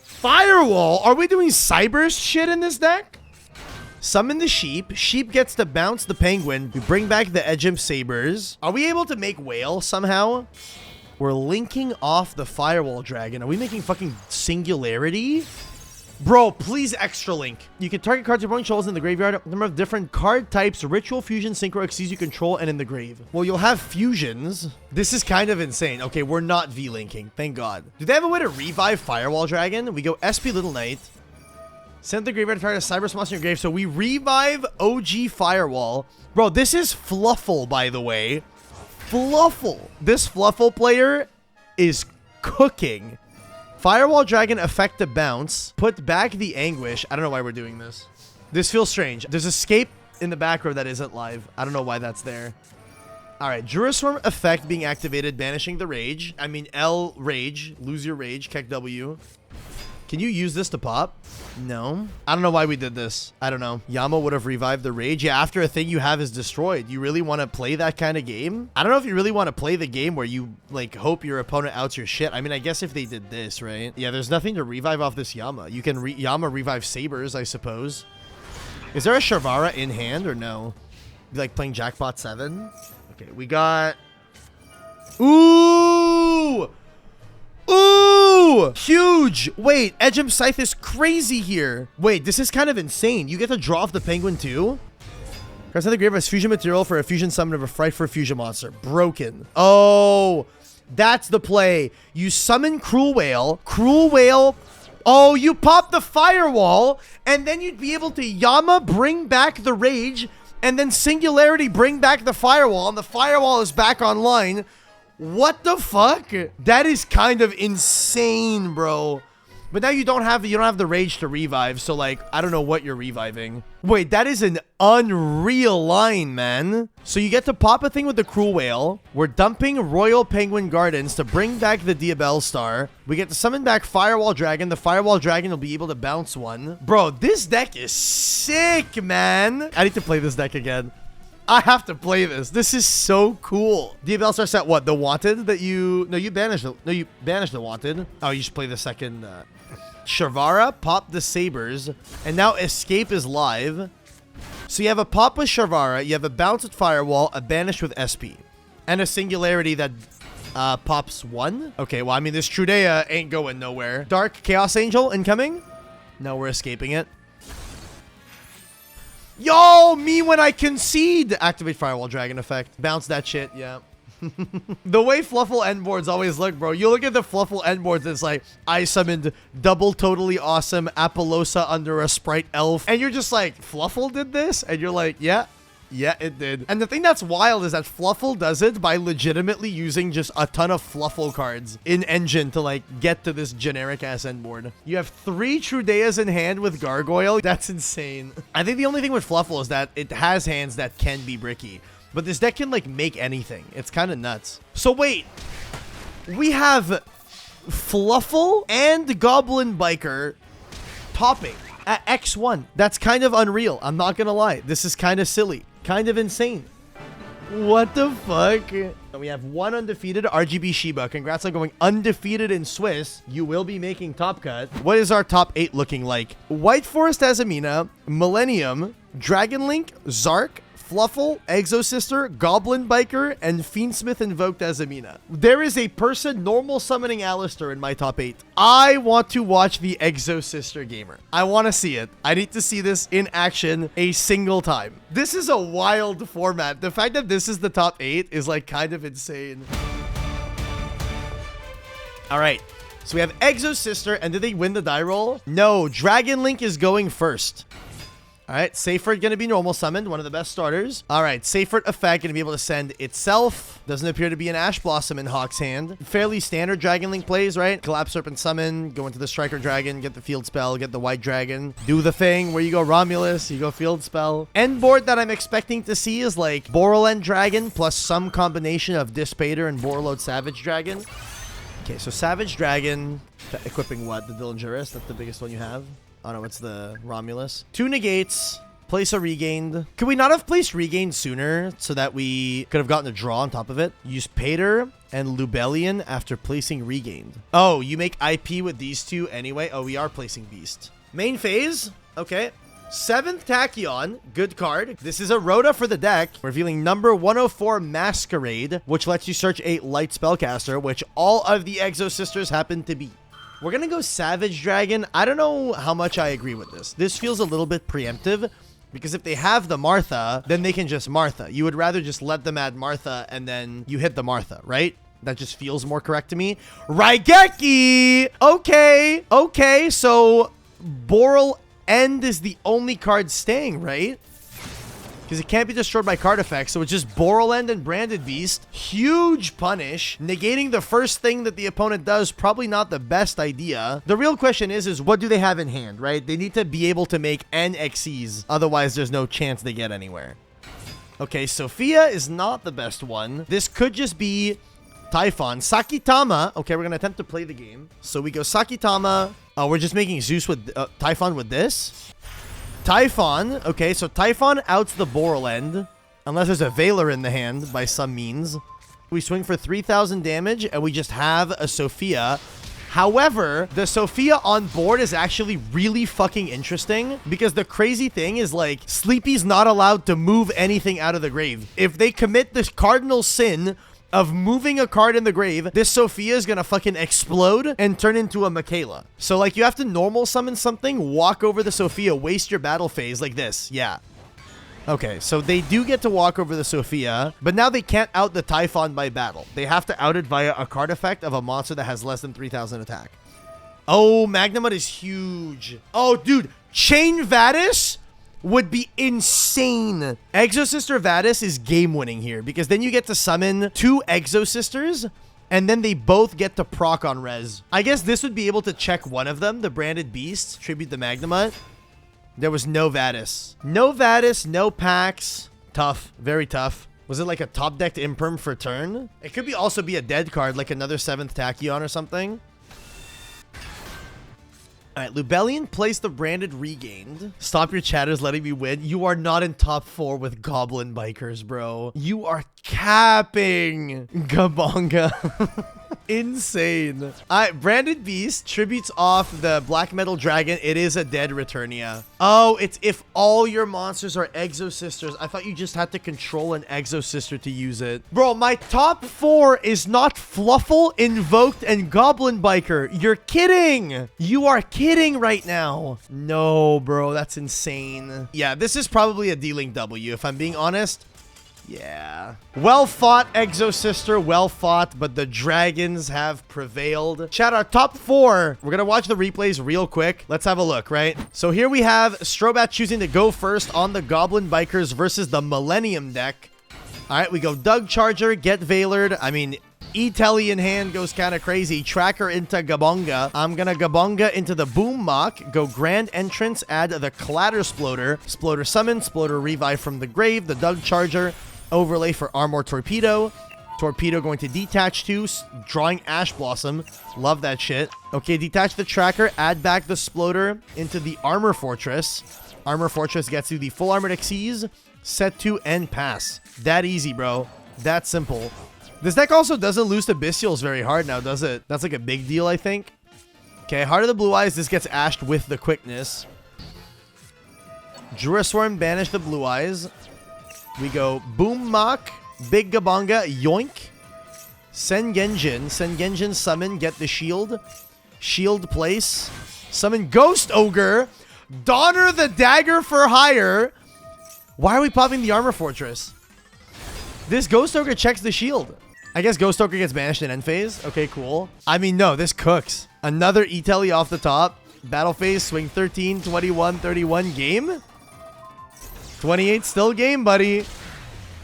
Firewall. Are we doing Cyber's shit in this deck? Summon the Sheep. Sheep gets to bounce the Penguin. We bring back the Edgem Sabers. Are we able to make Whale somehow? We're linking off the Firewall Dragon. Are we making fucking Singularity? Bro, please extra link. You can target cards your opponent controls in the graveyard. Number of different card types. Ritual, Fusion, Synchro, Xyz you control, and in the grave. Well, you'll have fusions. This is kind of insane. Okay, we're not V-linking. Thank God. Do they have a way to revive Firewall Dragon? We go SP Little Knight. Send the graveyard to target a Cyber monster in your grave. So we revive OG Firewall. Bro, this is Fluffle, by the way. Fluffle. This Fluffle player is cooking. Firewall Dragon effect to bounce. Put back the Anguish. I don't know why we're doing this. This feels strange. There's Escape in the back row that isn't live. I don't know why that's there. All right, Juriswarm effect being activated, banishing the Rage. I mean, L Rage. Lose your Rage. Keck W. Can you use this to pop? No. I don't know why we did this. I don't know. Yama would have revived the Rage. Yeah, after a thing you have is destroyed. You really want to play that kind of game? I don't know if you really want to play the game where you, like, hope your opponent outs your shit. I mean, I guess if they did this, right? Yeah, there's nothing to revive off this Yama. You can Yama revive Sabers, I suppose. Is there a Sharvara in hand or no? Like playing Jackpot 7? Okay, we got... Ooh! Ooh! Huge! Wait, Edgem Scythe is crazy here. Wait, this is kind of insane. You get to draw off the Penguin too? Cards in the grave as fusion material for a fusion summon of a fright for a fusion monster. Broken. Oh, that's the play. You summon Cruel Whale. Cruel Whale. Oh, you pop the Firewall, and then you'd be able to Yama bring back the Rage, and then Singularity bring back the Firewall, and the Firewall is back online. What the fuck? That is kind of insane, bro. But now you don't have the Rage to revive, so like I don't know what you're reviving. Wait, that is an unreal line, man. So you get to pop a thing with the Cruel Whale. We're dumping Royal Penguin Gardens to bring back the Diabell Star. We get to summon back Firewall Dragon. The Firewall Dragon will be able to bounce one. Bro, this deck is sick, man. I need to play this deck again. I have to play this. This is so cool. DBL starts at what? The Wanted that you... No, you banished the... No, you banished the Wanted. Oh, you just play the second... Sharvara, pop the Sabers, and now Escape is live. So you have a pop with Sharvara, you have a bounce with Firewall, a banish with SP, and a Singularity that pops 1. Okay, well, I mean, this Trudea ain't going nowhere. Dark Chaos Angel incoming. No, we're escaping it. Yo, me when I concede. Activate Firewall Dragon effect. Bounce that shit, yeah. The way Fluffle endboards always look, bro. You look at the Fluffle endboards, it's like, I summoned double totally awesome Apollosa under a Sprite Elf. And you're just like, Fluffle did this? And you're like, yeah, it did. And the thing that's wild is that Fluffle does it by legitimately using just a ton of Fluffle cards in Engine to like get to this generic ass endboard. You have 3 Trudeas in hand with Gargoyle. That's insane. I think the only thing with Fluffle is that it has hands that can be bricky. But this deck can, like, make anything. It's kind of nuts. So, wait. We have Fluffle and Goblin Biker topping at X1. That's kind of unreal. I'm not going to lie. This is kind of silly. Kind of insane. What the fuck? We have 1 undefeated RGB Shiba. Congrats on going undefeated in Swiss. You will be making top cut. What is our top 8 looking like? White Forest Azamina, Millennium, Dragon Link, Zark, Fluffle, Exosister, Goblin Biker, and Fiendsmith Invoked Azamina. There is a person normal summoning Alistair in my top 8. I want to watch the Exosister gamer. I want to see it. I need to see this in action a single time. This is a wild format. The fact that this is the top 8 is like kind of insane. All right. So we have Exosister, and did they win the die roll? No, Dragon Link is going first. All right, Seyfert going to be normal summoned, one of the best starters. All right, Seyfert effect going to be able to send itself. Doesn't appear to be an Ash Blossom in Hawk's hand. Fairly standard Dragon Link plays, right? Collapse Serpent summon, go into the Striker Dragon, get the field spell, get the White Dragon. Do the thing where you go Romulus, you go field spell. End board that I'm expecting to see is like Borrel Dragon plus some combination of Dispater and Borreload Savage Dragon. Okay, so Savage Dragon, equipping what? The Dillingerus? That's the biggest one you have? Oh no, it's the Romulus. 2 negates. Place a regained. Could we not have placed regained sooner so that we could have gotten a draw on top of it? Use Pater and Lubellion after placing regained. Oh, you make IP with these 2 anyway? Oh, we are placing Beast. Main phase. Okay. 7th Tachyon. Good card. This is a Rhoda for the deck. Revealing number 104 Masquerade, which lets you search a light spellcaster, which all of the Exosisters happen to be. We're going to go Savage Dragon. I don't know how much I agree with this. This feels a little bit preemptive because if they have the Martha, then they can just Martha. You would rather just let them add Martha and then you hit the Martha, right? That just feels more correct to me. Raigeki! Okay. Okay. So Borrel End is the only card staying, right? Because it can't be destroyed by card effects, so it's just Borrel End and Branded Beast. Huge punish. Negating the first thing that the opponent does, probably not the best idea. The real question is what do they have in hand, right? They need to be able to make NXEs. Otherwise, there's no chance they get anywhere. Okay, Sophia is not the best one. This could just be Typhon. Sakitama. Okay, we're going to attempt to play the game. So we go Sakitama. Oh, we're just making Zeus with Typhon with this. Typhon. Okay, so Typhon outs the Borrel End. Unless there's a Veiler in the hand by some means. We swing for 3,000 damage, and we just have a Sophia. However, the Sophia on board is actually really fucking interesting because the crazy thing is like Sleepy's not allowed to move anything out of the grave. If they commit this cardinal sin of moving a card in the grave, this Sophia is gonna fucking explode and turn into a Michaela. So like you have to normal summon something, walk over the Sophia, waste your battle phase like this. Yeah. Okay, so they do get to walk over the Sophia, but now they can't out the Typhon by battle. They have to out it via a card effect of a monster that has less than 3,000 attack. Oh, Magnamut is huge. Oh, dude, Chain Vadis would be insane. Exosister Vadis is game-winning here because then you get to summon 2 Exosisters and then they both get to proc on res. I guess this would be able to check one of them, the Branded Beast, tribute the Magnamut. There was no Vadis. No Vadis, no Pax. Tough, very tough. Was it like a top-decked Imperm for turn? It could be also be a dead card, like another 7th Tachyon or something. All right, Lubellion plays the branded Regained. Stop your chatters letting me win. You are not in top 4 with Goblin Bikers, bro. You are capping Gabonga. Insane. All right, Branded Beast tributes off the Black Metal Dragon. It is a dead Returnia. Oh, it's if all your monsters are Exosisters. I thought you just had to control an Exosister to use it. Bro, my top 4 is not Fluffle, Invoked, and Goblin Biker. You're kidding. You are kidding right now. No, bro, that's insane. Yeah, this is probably a D-Link W, if I'm being honest. Yeah. Well fought, Exosister. Well fought, but the dragons have prevailed. Chat, our top 4. We're going to watch the replays real quick. Let's have a look, right? So here we have Strobat choosing to go first on the Goblin Bikers versus the Millennium deck. All right, we go Doug Charger, get Veilered. I mean, E-Telly in hand goes kind of crazy. Tracker into Gabonga. I'm going to Gabonga into the Boom Mock. Go Grand Entrance. Add the Clatter Sploder. Sploder Summon. Sploder Revive from the grave. The Doug Charger. Overlay for Armor Torpedo. Torpedo going to detach to. Drawing Ash Blossom. Love that shit. Okay, detach the Tracker. Add back the Sploder into the Armor Fortress. Armor Fortress gets you the Full Armored Xyz. Set to and pass. That easy, bro. That simple. This deck also doesn't lose to Bestials very hard now, does it? That's like a big deal, I think. Okay, Heart of the Blue Eyes. This gets ashed with the quickness. Duraswarm, banish the Blue Eyes. We go Boom Mock, Big Gabonga, Yoink. Sengenjin. Sengenjin summon, get the shield. Shield place. Summon Ghost Ogre. Donner the Dagger for hire. Why are we popping the Armor Fortress? This Ghost Ogre checks the shield. I guess Ghost Ogre gets banished in end phase. Okay, cool. I mean, no, this cooks. Another E-Telly off the top. Battle phase, swing 13, 21, 31, game. 28 still game, buddy.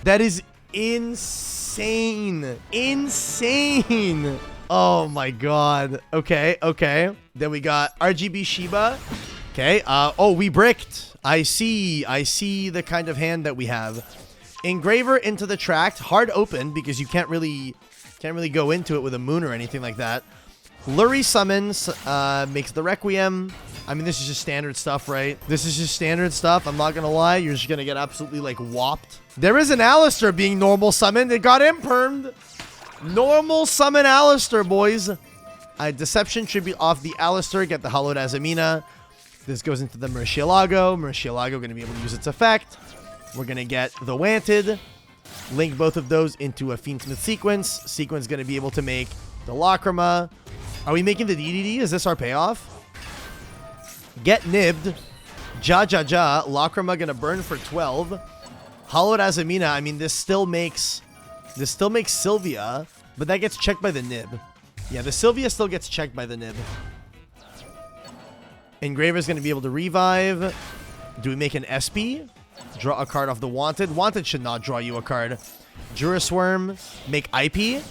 That is insane. Insane. Oh my god. Okay, okay. Then we got RGB Shiba. Okay. Oh, we bricked. I see the kind of hand that we have. Engraver into the Tract. Hard open because you can't really go into it with a moon or anything like that. Lurie summons, makes the Requiem. I mean, this is just standard stuff, right? This is just standard stuff. I'm not gonna lie. You're just gonna get absolutely, like, whopped. There is an Alistair being normal summoned. It got impermed. Normal summon Alistair, boys. Deception tribute off the Alistair. Get the Hallowed Azamina. This goes into the Murcielago. Murcielago gonna be able to use its effect. We're gonna get the Wanted. Link both of those into a Fiendsmith Sequence. Sequence gonna be able to make the Lacrima. Are we making the DDD? Is this our payoff? Get nibbed. Ja. Lacrima gonna burn for 12. Hallowed Azamina. I mean, this still makes Sylvia, but that gets checked by the nib. Yeah, the Sylvia still gets checked by the nib. Engraver's gonna be able to revive. Do we make an SP? Draw a card off the Wanted. Wanted should not draw you a card. Duraswarm. Make IP.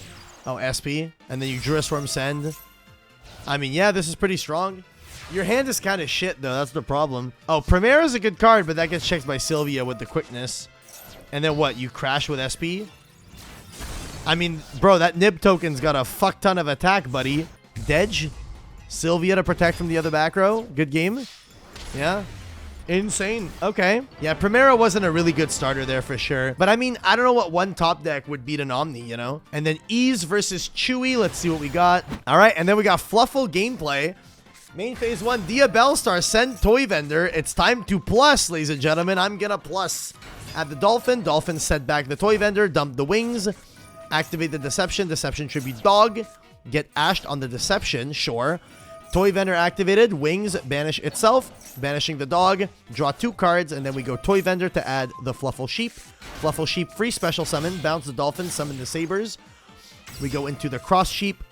Oh, SP. And then you Duraswarm send. I mean, yeah, this is pretty strong. Your hand is kind of shit, though. That's the problem. Oh, Primera's a good card, but that gets checked by Sylvia with the quickness. And then what? You crash with SP? I mean, bro, that nib token's got a fuck ton of attack, buddy. Dedge. Sylvia to protect from the other back row. Good game. Yeah. Insane. Okay. Yeah, Primera wasn't a really good starter there for sure. But I mean, I don't know what one top deck would beat an Omni, you know? And then Ease versus Chewy. Let's see what we got. All right. And then we got Fluffle gameplay. Main phase 1, Dia Bellstar, send Toy Vendor. It's time to plus, ladies and gentlemen. I'm gonna plus. Add the Dolphin. Dolphin set back the Toy Vendor. Dump the Wings. Activate the Deception. Deception tribute Dog. Get ashed on the Deception. Sure. Toy Vendor activated. Wings banish itself. Banishing the Dog. Draw 2 cards. And then we go Toy Vendor to add the Fluffle Sheep. Fluffle Sheep free special summon. Bounce the Dolphin. Summon the Sabers. We go into the Cross Sheep.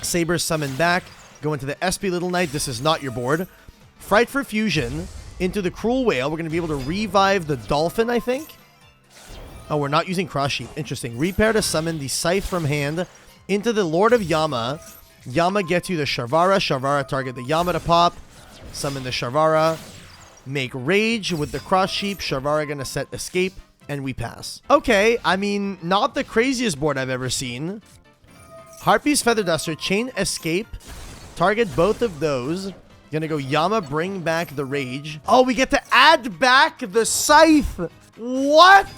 Sabers summon back. Go into the SP Little Knight. This is not your board. Fright for Fusion. Into the Cruel Whale. We're going to be able to revive the Dolphin, I think. Oh, we're not using Cross Sheep. Interesting. Repair to summon the Scythe from hand. Into the Lord of Yama. Yama gets you the Sharvara. Sharvara target the Yama to pop. Summon the Sharvara. Make Rage with the Cross Sheep. Sharvara going to set Escape. And we pass. Okay. I mean, not the craziest board I've ever seen. Harpy's Feather Duster. Chain Escape. Target both of those. Gonna go Yama, bring back the Rage. Oh, we get to add back the Scythe. What?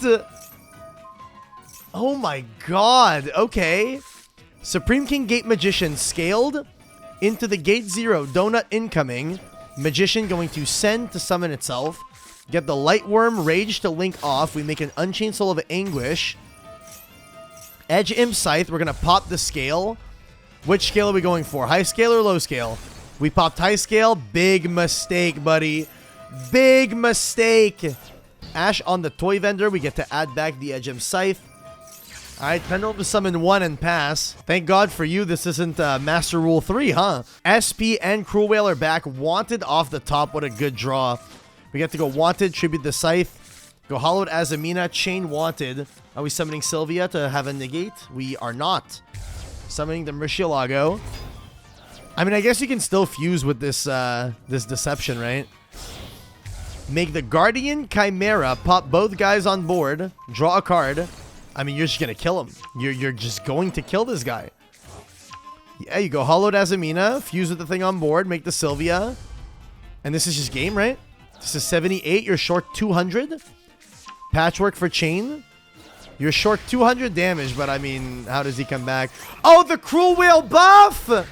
Oh my god. Okay. Supreme King Gate Magician scaled into the Gate 0. Donut incoming. Magician going to send to summon itself. Get the Lightworm Rage to link off. We make an Unchained Soul of Anguish. Edge Imp Scythe. We're gonna pop the scale. Which scale are we going for? High scale or low scale? We popped high scale. Big mistake, buddy. Big mistake. Ash on the Toy Vendor. We get to add back the Edge Imp Scythe. Alright, Pendulum to summon 1 and pass. Thank God for you, this isn't Master Rule 3, huh? SP and Cruel Whale are back. Wanted off the top. What a good draw. We get to go Wanted, Tribute the Scythe. Go Hollowed Azamina, Chain Wanted. Are we summoning Sylvia to have a negate? We are not. Summoning the Murcielago. I mean, I guess you can still fuse with this this Deception, right? Make the Guardian Chimera pop both guys on board. Draw a card. I mean, you're just going to kill him. You're just going to kill this guy. Yeah, you go Hollowed Azamina. Fuse with the thing on board. Make the Sylvia. And this is just game, right? This is 78. You're short 200. Patchwork for Chain. You're short 200 damage, but I mean, how does he come back? Oh, the Cruel Whale buff!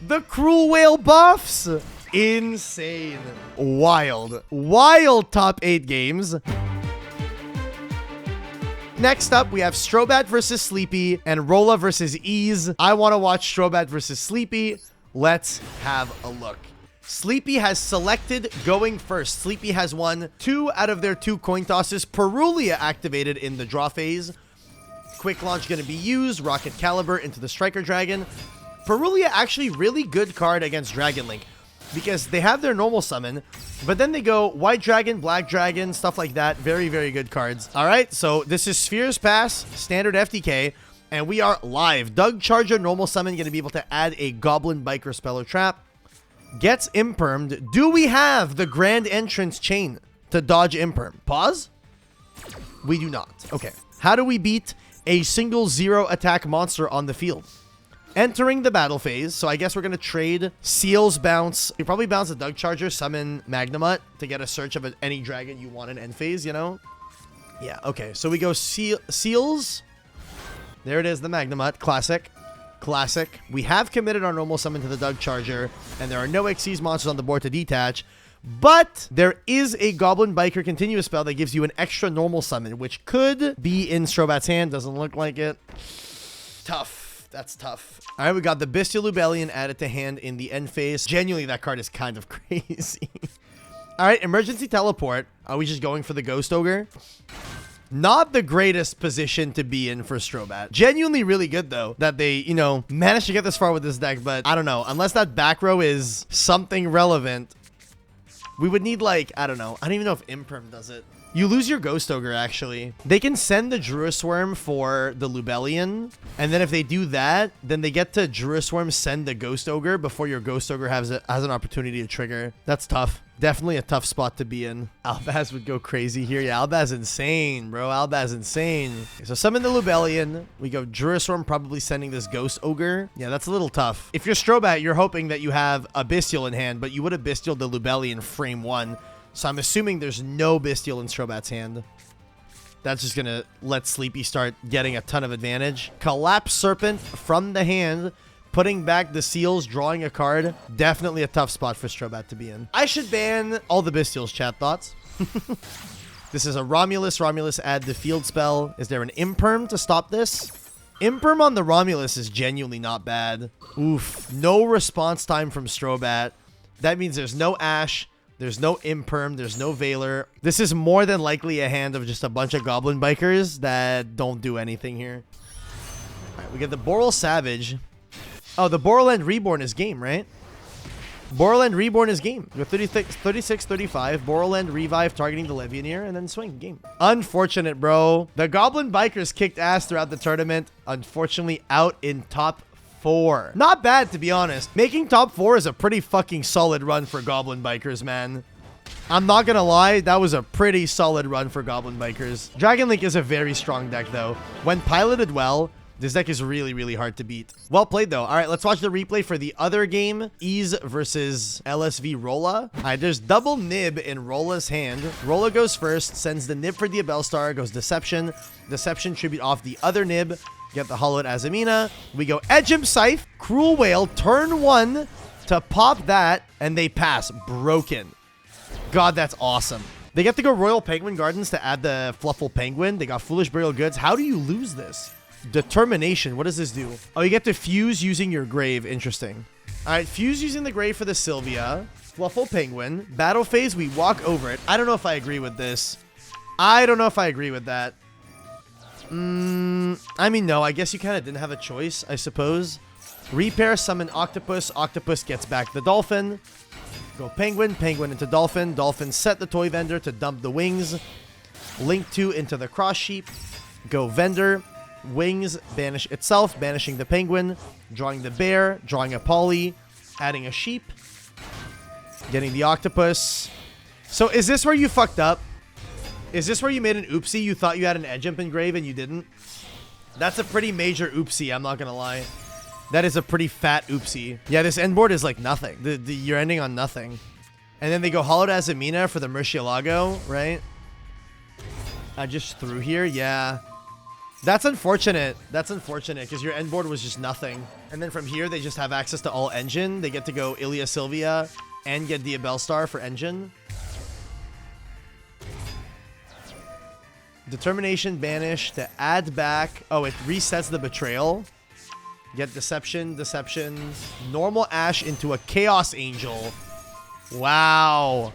The Cruel Whale buffs! Insane. Wild. Wild top 8 games. Next up, we have Strobat versus Sleepy and Rolla versus Ease. I want to watch Strobat versus Sleepy. Let's have a look. Sleepy has selected going first. Sleepy has won 2 out of their 2 coin tosses. Perulia activated in the draw phase. Quick launch going to be used. Rocket Caliber into the Striker Dragon. Perulia actually really good card against Dragon Link because they have their normal summon, but then they go White Dragon, Black Dragon, stuff like that. Very, very good cards. All right, so this is Sphere's Pass, standard FTK, and we are live. Doug Charger, normal summon, going to be able to add a Goblin Biker Spell or Trap. Gets Impermed. Do we have the Grand Entrance Chain to dodge Imperm? Pause. We do not. Okay. How do we beat a single 0 attack monster on the field? Entering the battle phase, so I guess we're going to trade Seals bounce. You probably bounce a Doug Charger, summon Magnamut to get a search of any dragon you want in end phase, you know? Yeah, okay. So we go Seals. There it is, the Magnamut. Classic. Classic. We have committed our normal summon to the Doug Charger, and there are no Xyz monsters on the board to detach, but there is a Goblin Biker continuous spell that gives you an extra normal summon, which could be in Strobat's hand. Doesn't look like it. Tough. That's tough. All right, we got the Bestial Lubellion added to hand in the end phase. Genuinely, that card is kind of crazy. All right, Emergency Teleport. Are we just going for the Ghost Ogre? Not the greatest position to be in for Strobat. Genuinely really good, though, that they, you know, managed to get this far with this deck. But I don't know. Unless that back row is something relevant, we would need, like, I don't know. I don't even know if Imperm does it. You lose your Ghost Ogre, actually. They can send the Druisworm for the Lubellion. And then if they do that, then they get to Druisworm send the Ghost Ogre before your Ghost Ogre has an opportunity to trigger. That's tough. Definitely a tough spot to be in. Albaz would go crazy here. Yeah, Albaz insane, bro. Albaz insane. Okay, so summon the Lubellion. We go Druisworm, probably sending this Ghost Ogre. Yeah, that's a little tough. If you're Strobat, you're hoping that you have a Bestial in hand, but you would have Bestialed the Lubellion frame 1. So I'm assuming there's no Bestial in Strobat's hand. That's just going to let Sleepy start getting a ton of advantage. Collapse Serpent from the hand. Putting back the Seals, drawing a card. Definitely a tough spot for Strobat to be in. I should ban all the Bestials, chat. Thoughts? This is a Romulus. Romulus add the field spell. Is there an Imperm to stop this? Imperm on the Romulus is genuinely not bad. Oof. No response time from Strobat. That means there's no Ash. There's no Imperm. There's no Veiler. This is more than likely a hand of just a bunch of Goblin Bikers that don't do anything here. All right, we get the Boral Savage. Oh, the Borderland Reborn is game, right? Borderland Reborn is game. With 36, 35. Borderland Revive targeting the Levianeer and then swing. Game. Unfortunate, bro. The Goblin Bikers kicked ass throughout the tournament. Unfortunately, out in top 4. Not bad, to be honest. Making top 4 is a pretty fucking solid run for Goblin Bikers, man. I'm not gonna lie, that was a pretty solid run for Goblin Bikers. Dragon Link is a very strong deck, though. When piloted well, This deck is really, really hard to beat. Well played, though. All right, let's watch the replay for the other game. Ease versus LSV Rolla. All right, there's double Nib in Rolla's hand. Rolla goes first, sends the Nib for the Bellstar, goes Deception. Deception tribute off the other Nib. Get the Hollowed Azamina. We go Edgem Scythe, Cruel Whale, turn 1 to pop that, and they pass. Broken. God, that's awesome. They get to go Royal Penguin Gardens to add the Fluffle Penguin. They got Foolish Burial Goods. How do you lose this? Determination. What does this do? Oh, you get to fuse using your grave. Interesting. All right, fuse using the grave for the Sylvia. Fluffle Penguin. Battle phase, we walk over it. I don't know if I agree with this. I don't know if I agree with that. I mean, no. I guess you kind of didn't have a choice, I suppose. Repair, summon Octopus. Octopus gets back the Dolphin. Go Penguin. Penguin into Dolphin. Dolphin set the Toy Vendor to dump the Wings. Link 2 into the Cross Sheep. Go Vendor. Wings, banish itself, banishing the Penguin, drawing the Bear, drawing a Poly, adding a Sheep, getting the Octopus. So is this where you fucked up? Is this where you made an oopsie? You thought you had an Edgem engrave and you didn't? That's a pretty major oopsie, I'm not gonna lie. That is a pretty fat oopsie. Yeah, this end board is like nothing. You're ending on nothing. And then they go Hollowed Azamina for the Murcielago, right? I just threw here, yeah. That's unfortunate. That's unfortunate because your end board was just nothing. And then from here, they just have access to all engine. They get to go Ilia Sylvia and get the Bellstar for engine. Determination banish to add back. Oh, it resets the Betrayal. Get Deception, Deception. Normal Ash into a Chaos Angel. Wow.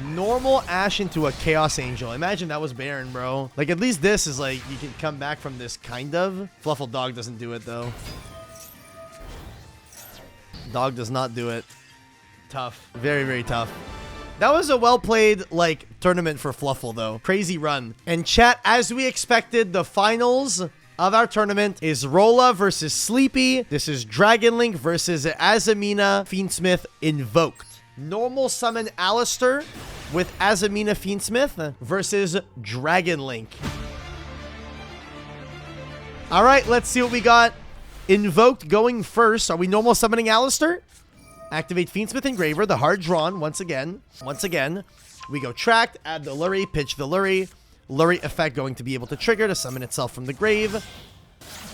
Normal Ash into a Chaos Angel. Imagine that was Baron, bro. Like, at least this is like, you can come back from this, kind of. Fluffle Dog doesn't do it, though. Dog does not do it. Tough. Very, very tough. That was a well-played, like, tournament for Fluffle, though. Crazy run. And chat, as we expected, the finals of our tournament is Rolla versus Sleepy. This is Dragon Link versus Azamina Fiendsmith Invoked. Normal summon Alistair with Azamina Fiendsmith versus Dragon Link. All right, let's see what we got. Invoked going first. Are we normal summoning Alistair? Activate Fiendsmith Engraver, the hard drawn once again. Once again, we go Tract, add the Lurie, pitch the Lurie. Lurie effect going to be able to trigger to summon itself from the grave.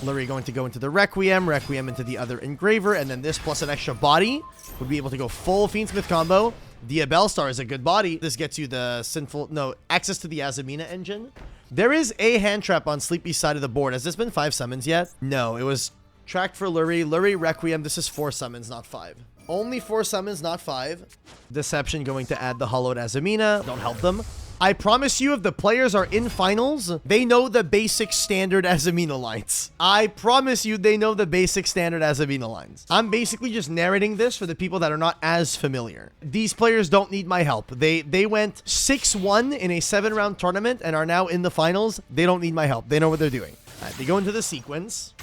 Lurie going to go into the Requiem, Requiem into the other Engraver, and then this plus an extra body would be able to go full Fiendsmith combo. The Bellstar is a good body. This gets you the access to the Azamina engine. There is a hand trap on Sleepy's side of the board. Has this been 5 summons yet? No, it was Tract for Lurie, Lurie Requiem. This is 4 summons, not 5. Only 4 summons, not 5. Deception going to add the Hollowed Azamina. Don't help them. I promise you, if the players are in finals, they know the basic standard Azamina lines. I promise you, they know the basic standard Azamina lines. I'm basically just narrating this for the people that are not as familiar. These players don't need my help. They went 6-1 in a 7-round tournament and are now in the finals. They don't need my help. They know what they're doing. All right, they go into the sequence.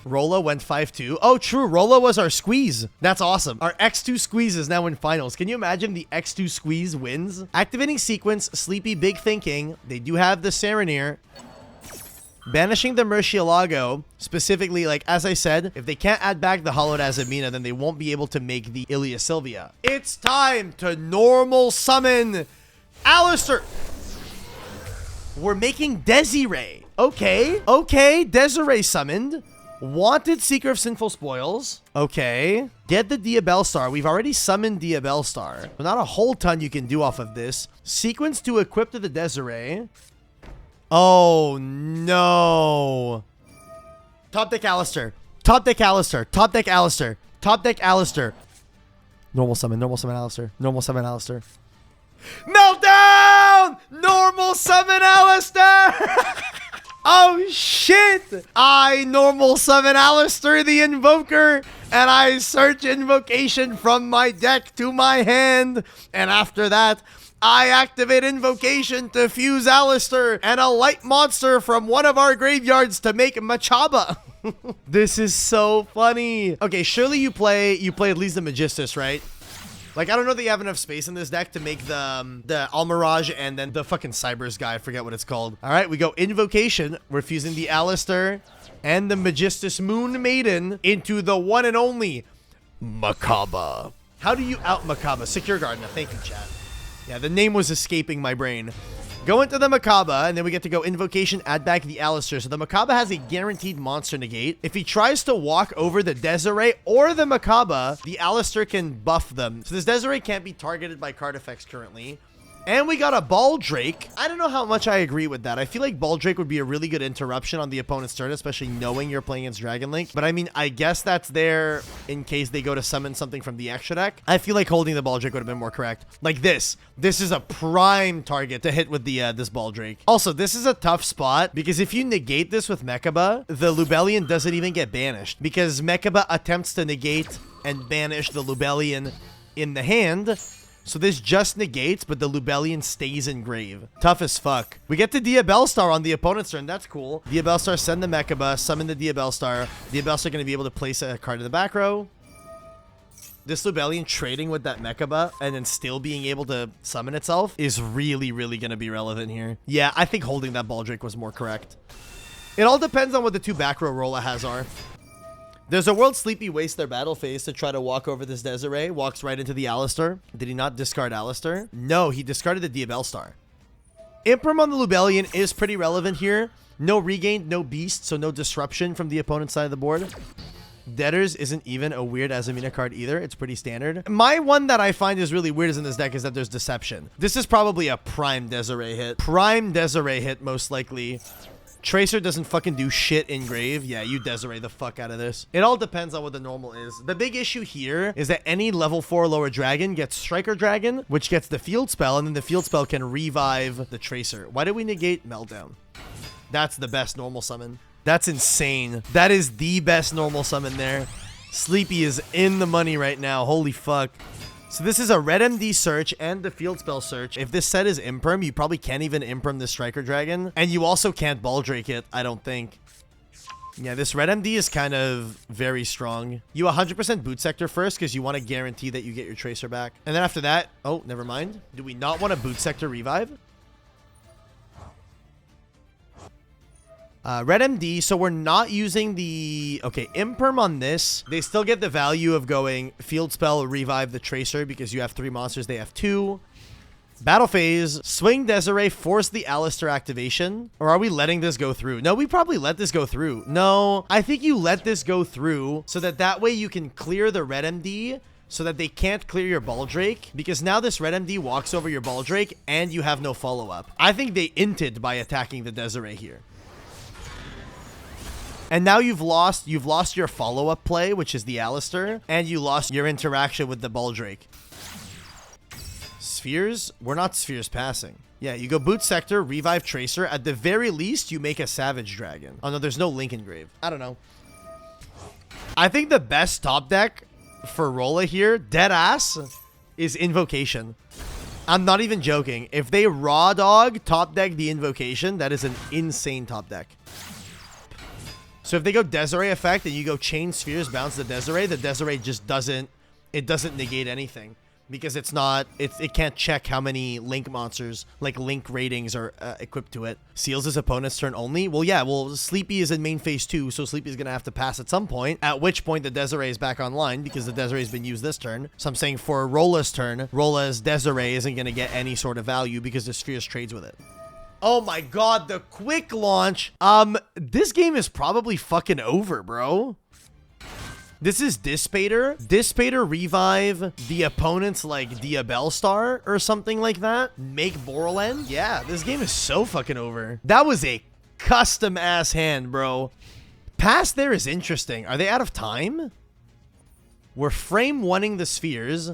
Rolla went 5-2. Oh, true. Rolla was our squeeze. That's awesome. Our X2 squeeze is now in finals. Can you imagine the X2 squeeze wins? Activating sequence, Sleepy Big Thinking. They do have the Serenir. Banishing the Murcielago. Specifically, like, as I said, if they can't add back the Hollowed Azamina, then they won't be able to make the Ilia Sylvia. It's time to normal summon Alistair. We're making Desiree. Okay. Okay. Desiree summoned. Wanted Seeker of Sinful Spoils. Okay. Get the Diabellstar. We've already summoned Diabellstar. So not a whole ton you can do off of this. Sequence to equip to the Desiree. Oh, no. Top deck Alistair. Top deck Alistair. Top deck Alistair. Top deck Alistair. Normal summon Alistair. Normal summon Alistair. Meltdown! Normal summon Alistair! Oh, shit! I normal summon Alistair the Invoker, and I search Invocation from my deck to my hand. And after that, I activate Invocation to fuse Alistair and a light monster from one of our graveyards to make Machaba. This is so funny. Okay, surely you play at least the Magistus, right? Like, I don't know that you have enough space in this deck to make the Almirage and then the fucking Cybers guy. I forget what it's called. All right, we go Invocation. We're fusing the Alistair and the Magistus Moon Maiden into the one and only Makaba. How do you out Makaba? Secure Gardener. Thank you, chat. Yeah, the name was escaping my brain. Go into the Makaba, and then we get to go Invocation, add back the Alistair. So the Makaba has a guaranteed monster negate. If he tries to walk over the Desiree or the Makaba, the Alistair can buff them. So this Desiree can't be targeted by card effects currently. And we got a Baldrake. I don't know how much I agree with that. I feel like Baldrake would be a really good interruption on the opponent's turn, especially knowing you're playing against Dragon Link. But I mean, I guess that's there in case they go to summon something from the extra deck. I feel like holding the Baldrake would have been more correct. Like this. This is a prime target to hit with the this Baldrake. Also, this is a tough spot because if you negate this with Mechaba, the Lubellion doesn't even get banished because Mechaba attempts to negate and banish the Lubellion in the hand. So this just negates, but the Lubellion stays in grave. Tough as fuck. We get the Diabellstar on the opponent's turn. That's cool. Diabellstar, send the Mechaba, summon the Diabellstar. Diabellstar going to be able to place a card in the back row. This Lubellion trading with that Mechaba and then still being able to summon itself is really, really going to be relevant here. Yeah, I think holding that Baldrake was more correct. It all depends on what the two back row Rolla has are. There's a world Sleepy wastes their battle phase to try to walk over this Desiree. Walks right into the Alistair. Did he not discard Alistair? No, he discarded the Diabellstar. Imperm on the Lubellion is pretty relevant here. No regain, no beast, so no disruption from the opponent's side of the board. Debtors isn't even a weird Azamina card either. It's pretty standard. My one that I find is really weird is in this deck is that there's Deception. This is probably a prime Desiree hit. Prime Desiree hit, most likely. Tracer doesn't fucking do shit in grave. Yeah, you Desiree the fuck out of this. It all depends on what the normal is. The big issue here is that any level 4 lower dragon gets Striker Dragon, which gets the field spell, and then the field spell can revive the Tracer. Why did we negate Meltdown? That's the best normal summon. That's insane. That is the best normal summon there. Sleepy is in the money right now. Holy fuck. So this is a red MD search and the field spell search. If this set is Imperm, you probably can't even Imperm the Striker Dragon. And you also can't Baldrake it, I don't think. Yeah, this red MD is kind of very strong. You 100% boot sector first because you want to guarantee that you get your Tracer back. And then after that, oh, never mind. Do we not want to boot sector revive? Red MD, so we're not using the... Okay, Imperm on this. They still get the value of going Field Spell, Revive the Tracer because you have 3 monsters, they have 2. Battle Phase, Swing Desiree, force the Alistair activation. Or are we letting this go through? No, we probably let this go through. No, I think you let this go through so that way you can clear the Red MD so that they can't clear your Baldrake because now this Red MD walks over your Baldrake and you have no follow-up. I think they inted by attacking the Desiree here. And now you've lost your follow-up play, which is the Alistair, and you lost your interaction with the Baldrake. Spheres? We're not Spheres passing. Yeah, you go Boot Sector, Revive Tracer. At the very least, you make a Savage Dragon. Oh no, there's no Link Engrave. I don't know. I think the best top deck for Rolla here, deadass, is Invocation. I'm not even joking. If they raw dog top deck the Invocation, that is an insane top deck. So if they go Desiree effect and you go Chain Spheres, bounce the Desiree just doesn't negate anything because it's not, it can't check how many Link monsters, like Link ratings are equipped to it. Seals his opponent's turn only? Well, yeah, well, Sleepy is in main phase 2, so Sleepy is going to have to pass at some point, at which point the Desiree is back online because the Desiree has been used this turn. So I'm saying for Rolla's turn, Rolla's Desiree isn't going to get any sort of value because the Spheres trades with it. Oh my god, the quick launch. This game is probably fucking over, bro. This is Dispater. Dispater revive the opponent's, like, Diabellstar or something like that. Make Borland. Yeah, this game is so fucking over. That was a custom-ass hand, bro. Pass there is interesting. Are they out of time? We're frame oneing the Spheres.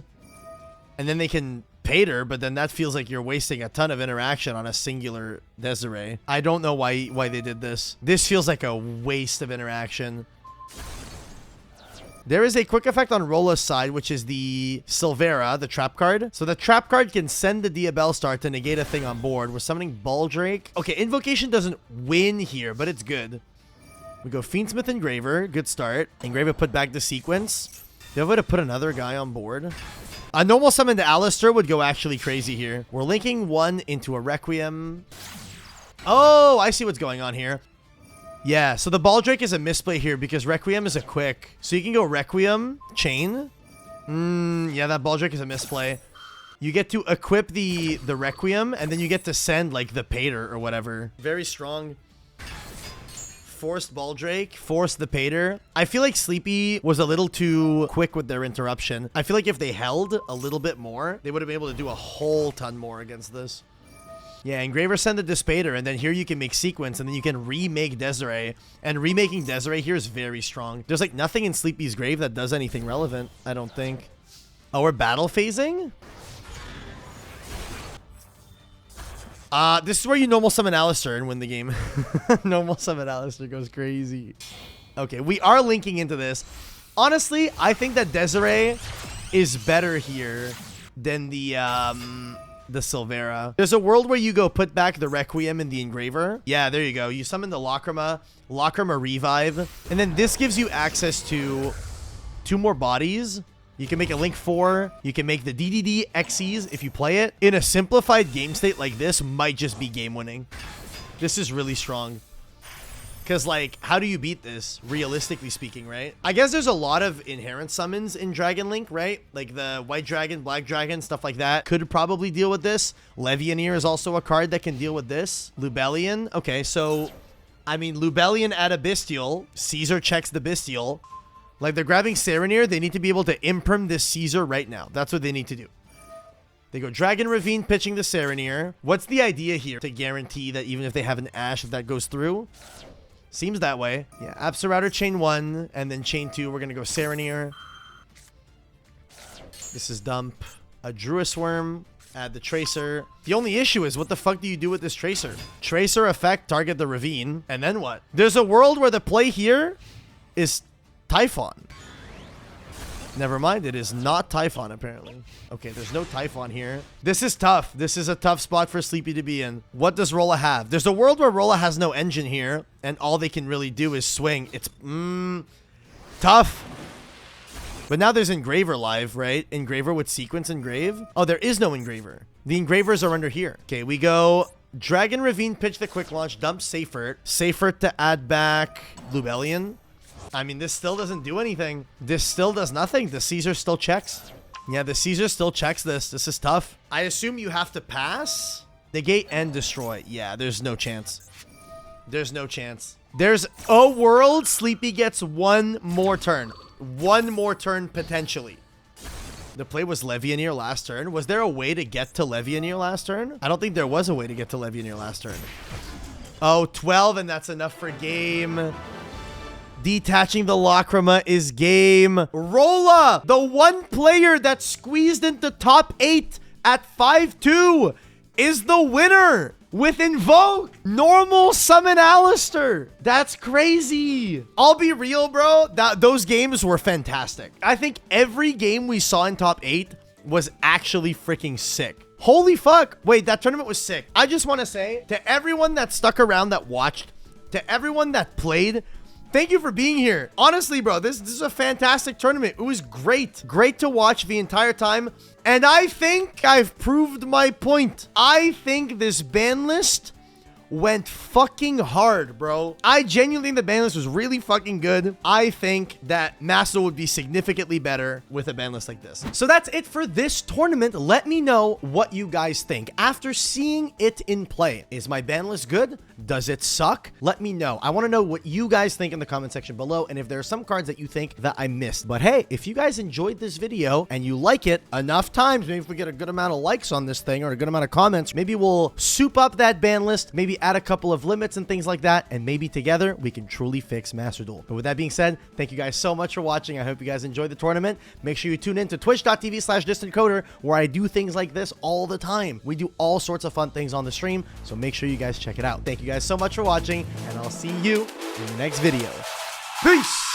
And then they can... Pater, but then that feels like you're wasting a ton of interaction on a singular Desiree. I don't know why they did this. This feels like a waste of interaction. There is a quick effect on Rolla's side, which is the Silvera, the trap card. So the trap card can send the Diabellstar to negate a thing on board. We're summoning Baldrake. Okay, Invocation doesn't win here, but it's good. We go Fiendsmith Engraver. Good start. Engraver put back the sequence. Do you have a way to put another guy on board? A normal summon to Alistair would go actually crazy here. We're linking one into a Requiem. Oh, I see what's going on here. Yeah, so the Baldrake is a misplay here because Requiem is a quick. So you can go Requiem, Chain. Yeah, that Baldrake is a misplay. You get to equip the Requiem, and then you get to send, like, the Pater or whatever. Very strong. Forced Baldrake, forced the Pater. I feel like Sleepy was a little too quick with their interruption. I feel like if they held a little bit more, they would have been able to do a whole ton more against this. Yeah, Engraver send the Dispater, and then here you can make Sequence, and then you can remake Desiree. And remaking Desiree here is very strong. There's like nothing in Sleepy's grave that does anything relevant, I don't think. Oh, we're battle phasing? This is where you normal summon Alistair and win the game. Normal summon Alistair goes crazy. Okay, we are linking into this. Honestly, I think that Desiree is better here than the Silvera. There's a world where you go put back the Requiem and the Engraver. Yeah, there you go. You summon the Lacrima Revive, and then this gives you access to 2 more bodies. You can make a Link 4. You can make the DDD Xyz if you play it. In a simplified game state like this, might just be game winning. This is really strong. Because, like, how do you beat this, realistically speaking, right? I guess there's a lot of inherent summons in Dragon Link, right? Like the White Dragon, Black Dragon, stuff like that. Could probably deal with this. Levianeer is also a card that can deal with this. Lubellion. Okay, so, I mean, Lubellion at a Bestial. Caesar checks the Bestial. Like, they're grabbing Sereneer. They need to be able to imprim this Caesar right now. That's what they need to do. They go Dragon Ravine, pitching the Sereneer. What's the idea here to guarantee that even if they have an Ash, if that goes through? Seems that way. Yeah, Absorrouter chain 1, and then chain 2. We're going to go Sereneer. This is dump. A Druis Worm. Add the Tracer. The only issue is, what the fuck do you do with this Tracer? Tracer effect, target the Ravine. And then what? There's a world where the play here is Typhon. Never mind, it is not Typhon, apparently. Okay, there's no Typhon here. This is tough. This is a tough spot for Sleepy to be in. What does Rolla have? There's a world where Rolla has no engine here, and all they can really do is swing. It's, tough. But now there's Engraver live, right? Engraver with Sequence Engrave. Oh, there is no Engraver. The Engravers are under here. Okay, we go Dragon Ravine, pitch the Quick Launch, dump Seifert. Seifert to add back Lubellion. I mean, this still doesn't do anything. This still does nothing. The Caesar still checks. Yeah, the Caesar still checks this. This is tough. I assume you have to pass, negate, and destroy. Yeah, there's no chance. There's no chance. There's a world Sleepy gets one more turn. One more turn, potentially. The play was Levianeer last turn. Was there a way to get to Levianeer last turn? I don't think there was a way to get to Levianeer last turn. Oh, 12, and that's enough for game. Detaching the Lacrima is game. Rolla, the one player that squeezed into top 8 at 5-2, is the winner with Invoked. Normal summon Alistair. That's crazy. I'll be real, bro. Those games were fantastic. I think every game we saw in top 8 was actually freaking sick. Holy fuck. Wait, that tournament was sick. I just want to say to everyone that stuck around, that watched, to everyone that played, thank you for being here. Honestly, bro, this is a fantastic tournament. It was great. Great to watch the entire time. And I think I've proved my point. I think this ban list went fucking hard, bro. I genuinely think the ban list was really fucking good. I think that Master would be significantly better with a ban list like this. So that's it for this tournament. Let me know what you guys think after seeing it in play. Is my ban list good? Does it suck? Let me know. I want to know what you guys think in the comment section below, and if there are some cards that you think that I missed. But hey, if you guys enjoyed this video and you like it enough times, maybe if we get a good amount of likes on this thing or a good amount of comments, maybe we'll soup up that ban list, maybe add a couple of limits and things like that, and maybe together we can truly fix Master Duel. But with that being said, thank you guys so much for watching. I hope you guys enjoyed the tournament. Make sure you tune in to twitch.tv/distantcoder, where I do things like this all the time. We do all sorts of fun things on the stream, so make sure you guys check it out. Thank you guys so much for watching, and I'll see you in the next video. Peace!